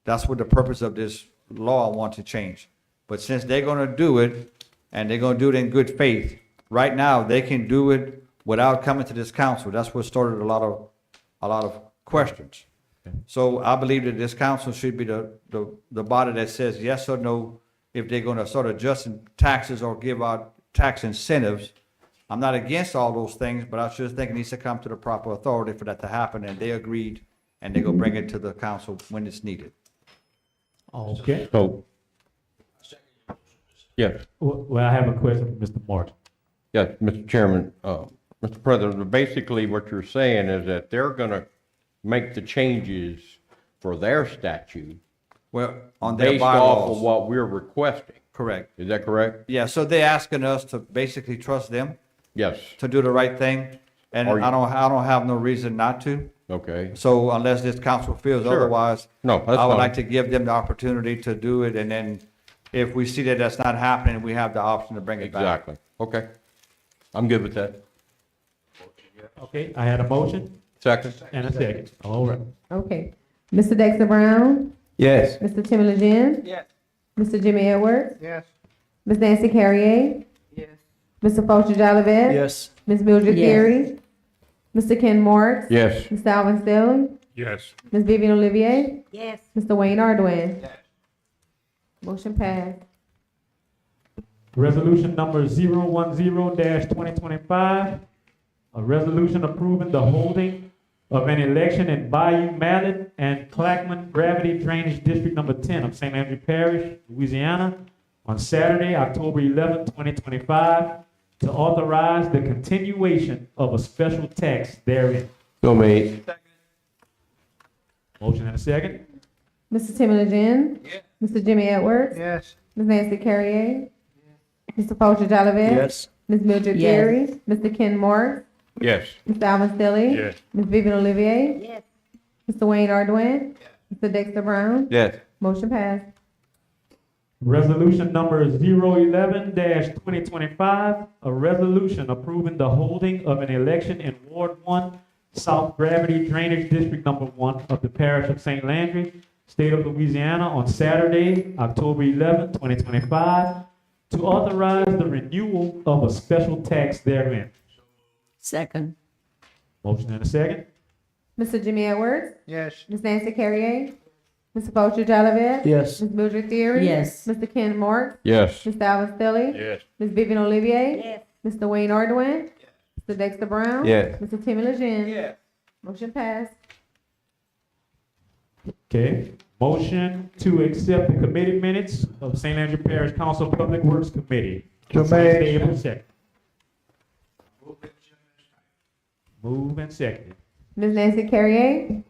J: That's what the purpose of this law I want to change. But since they're gonna do it, and they're gonna do it in good faith, right now, they can do it without coming to this council. That's what started a lot of questions. So I believe that this council should be the body that says yes or no, if they're gonna start adjusting taxes or give out tax incentives. I'm not against all those things, but I just think it needs to come to the proper authority for that to happen, and they agreed, and they're gonna bring it to the council when it's needed.
A: Okay.
M: So, yes,
A: Well, I have a question for Mr. Martin.
M: yes, Mr. Chairman, Mr. President, basically what you're saying is that they're gonna make the changes for their statute,
J: Well, on their
M: based off of
J: bylaws.
M: what we're requesting.
J: Correct.
M: Is that correct?
J: Yeah, so they're asking us to basically trust them
M: Yes.
J: to do the right thing, and
M: Are you-
J: I don't have no reason not to.
M: Okay.
J: So unless this council feels
M: Sure.
J: otherwise,
M: No, that's
J: I would
M: fine.
J: like to give them the opportunity to do it, and then if we see that that's not happening, we have the option to bring it back.
M: Exactly. Okay. I'm good with that.
A: Okay, I had a motion
M: Second?
A: and a second. All right.
E: Okay. Mr. Dexter Brown?
N: Yes.
E: Mr. Timmy Legend?
O: Yes.
E: Mr. Jimmy Edwards?
O: Yes.
E: Ms. Nancy Carrier?
B: Yes.
E: Mr. Fulcher Jolivet?
N: Yes.
E: Ms. Mildred
D: Yes.
E: Theory? Mr. Ken Moore?
M: Yes.
E: Mr. Alvin Stelling?
C: Yes.
E: Ms. Vivian Olivier?
B: Yes.
E: Mr. Wayne Arduin? Motion passed.
A: Resolution number 010-2025, a resolution approving the holding of an election in Bayou Mallet and Clackman Gravity Drainage District Number 10 of St. Andrew Parish, Louisiana, on Saturday, October 11, 2025, to authorize the continuation of a special tax therein.
M: So made.
A: Motion and a second.
E: Mr. Timmy Legend? Mr. Jimmy Edwards?
O: Yes.
E: Ms. Nancy Carrier? Mr. Fulcher Jolivet?
N: Yes.
E: Ms. Mildred
D: Yes.
E: Theory? Mr. Ken Moore?
C: Yes.
E: Mr. Alvin Stelling?
C: Yes.
E: Ms. Vivian Olivier?
B: Yes.
E: Mr. Wayne Arduin? Mr. Dexter Brown?
M: Yes.
E: Motion passed.
A: Resolution number 011-2025, a resolution approving the holding of an election in Ward 1, South Gravity Drainage District Number 1 of the Parish of St. Landry, State of Louisiana, on Saturday, October 11, 2025, to authorize the renewal of a special tax therein.
D: Second.
A: Motion and a second.
E: Mr. Jimmy Edwards?
O: Yes.
E: Ms. Nancy Carrier? Mr. Fulcher Jolivet?
N: Yes.
E: Ms. Mildred Theory?
D: Yes.
E: Mr. Ken Moore?
M: Yes.
E: Mr. Alvin Stelling?
C: Yes.
E: Ms. Vivian Olivier?
B: Yes.
E: Mr. Wayne Arduin? Mr. Dexter Brown?
M: Yes.
E: Mr. Timmy Legend?
O: Yes.
E: Motion passed.
A: Okay. Motion to accept the committee minutes of St. Andrew Parish Council Public Works Committee.
O: So
A: Wednesday,
O: made.
A: April 2nd. Move and second.
E: Ms. Nancy Carrier?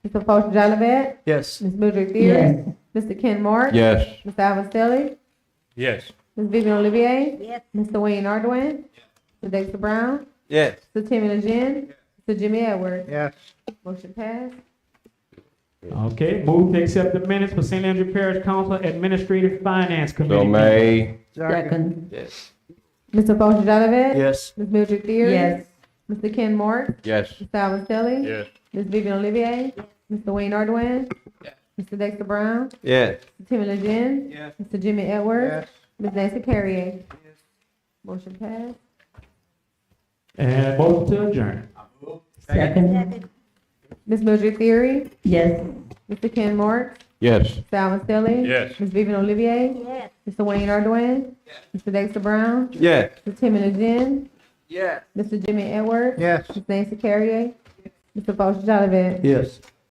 E: Mr. Fulcher Jolivet?
N: Yes.
E: Ms. Mildred Theory?
D: Yes.
E: Mr. Ken Moore?
M: Yes.
E: Mr. Alvin Stelling?
C: Yes.
E: Ms. Vivian Olivier?
B: Yes.
E: Mr. Wayne Arduin? Mr. Dexter Brown?
N: Yes.
E: Mr. Timmy Legend? Mr. Jimmy Edwards?
O: Yes.
E: Motion passed.
A: Okay, move to accept the minutes for St. Andrew Parish Council Administrative Finance Committee.
M: So made.
D: Second.
N: Yes.
E: Mr. Fulcher Jolivet?
N: Yes.
E: Ms. Mildred Theory?
D: Yes.
E: Mr. Ken Moore?
M: Yes.
E: Mr. Alvin Stelling?
C: Yes.
E: Ms. Vivian Olivier? Mr. Wayne Arduin? Mr. Dexter Brown?
N: Yes.
E: Mr. Timmy Legend?
O: Yes.
E: Mr. Jimmy Edwards?
O: Yes.
E: Ms. Nancy Carrier? Motion passed.
A: And motion to adjourn.
D: Second.
E: Ms. Mildred Theory?
D: Yes.
E: Mr. Ken Moore?
M: Yes.
E: Mr. Alvin Stelling?
C: Yes.
E: Ms. Vivian Olivier?
B: Yes.
E: Mr. Wayne Arduin? Mr. Dexter Brown?
N: Yes.
E: Mr. Timmy Legend?
O: Yes.
E: Mr. Jimmy Edwards?
O: Yes.
E: Ms. Nancy Carrier? Mr. Fulcher Jolivet?
N: Yes.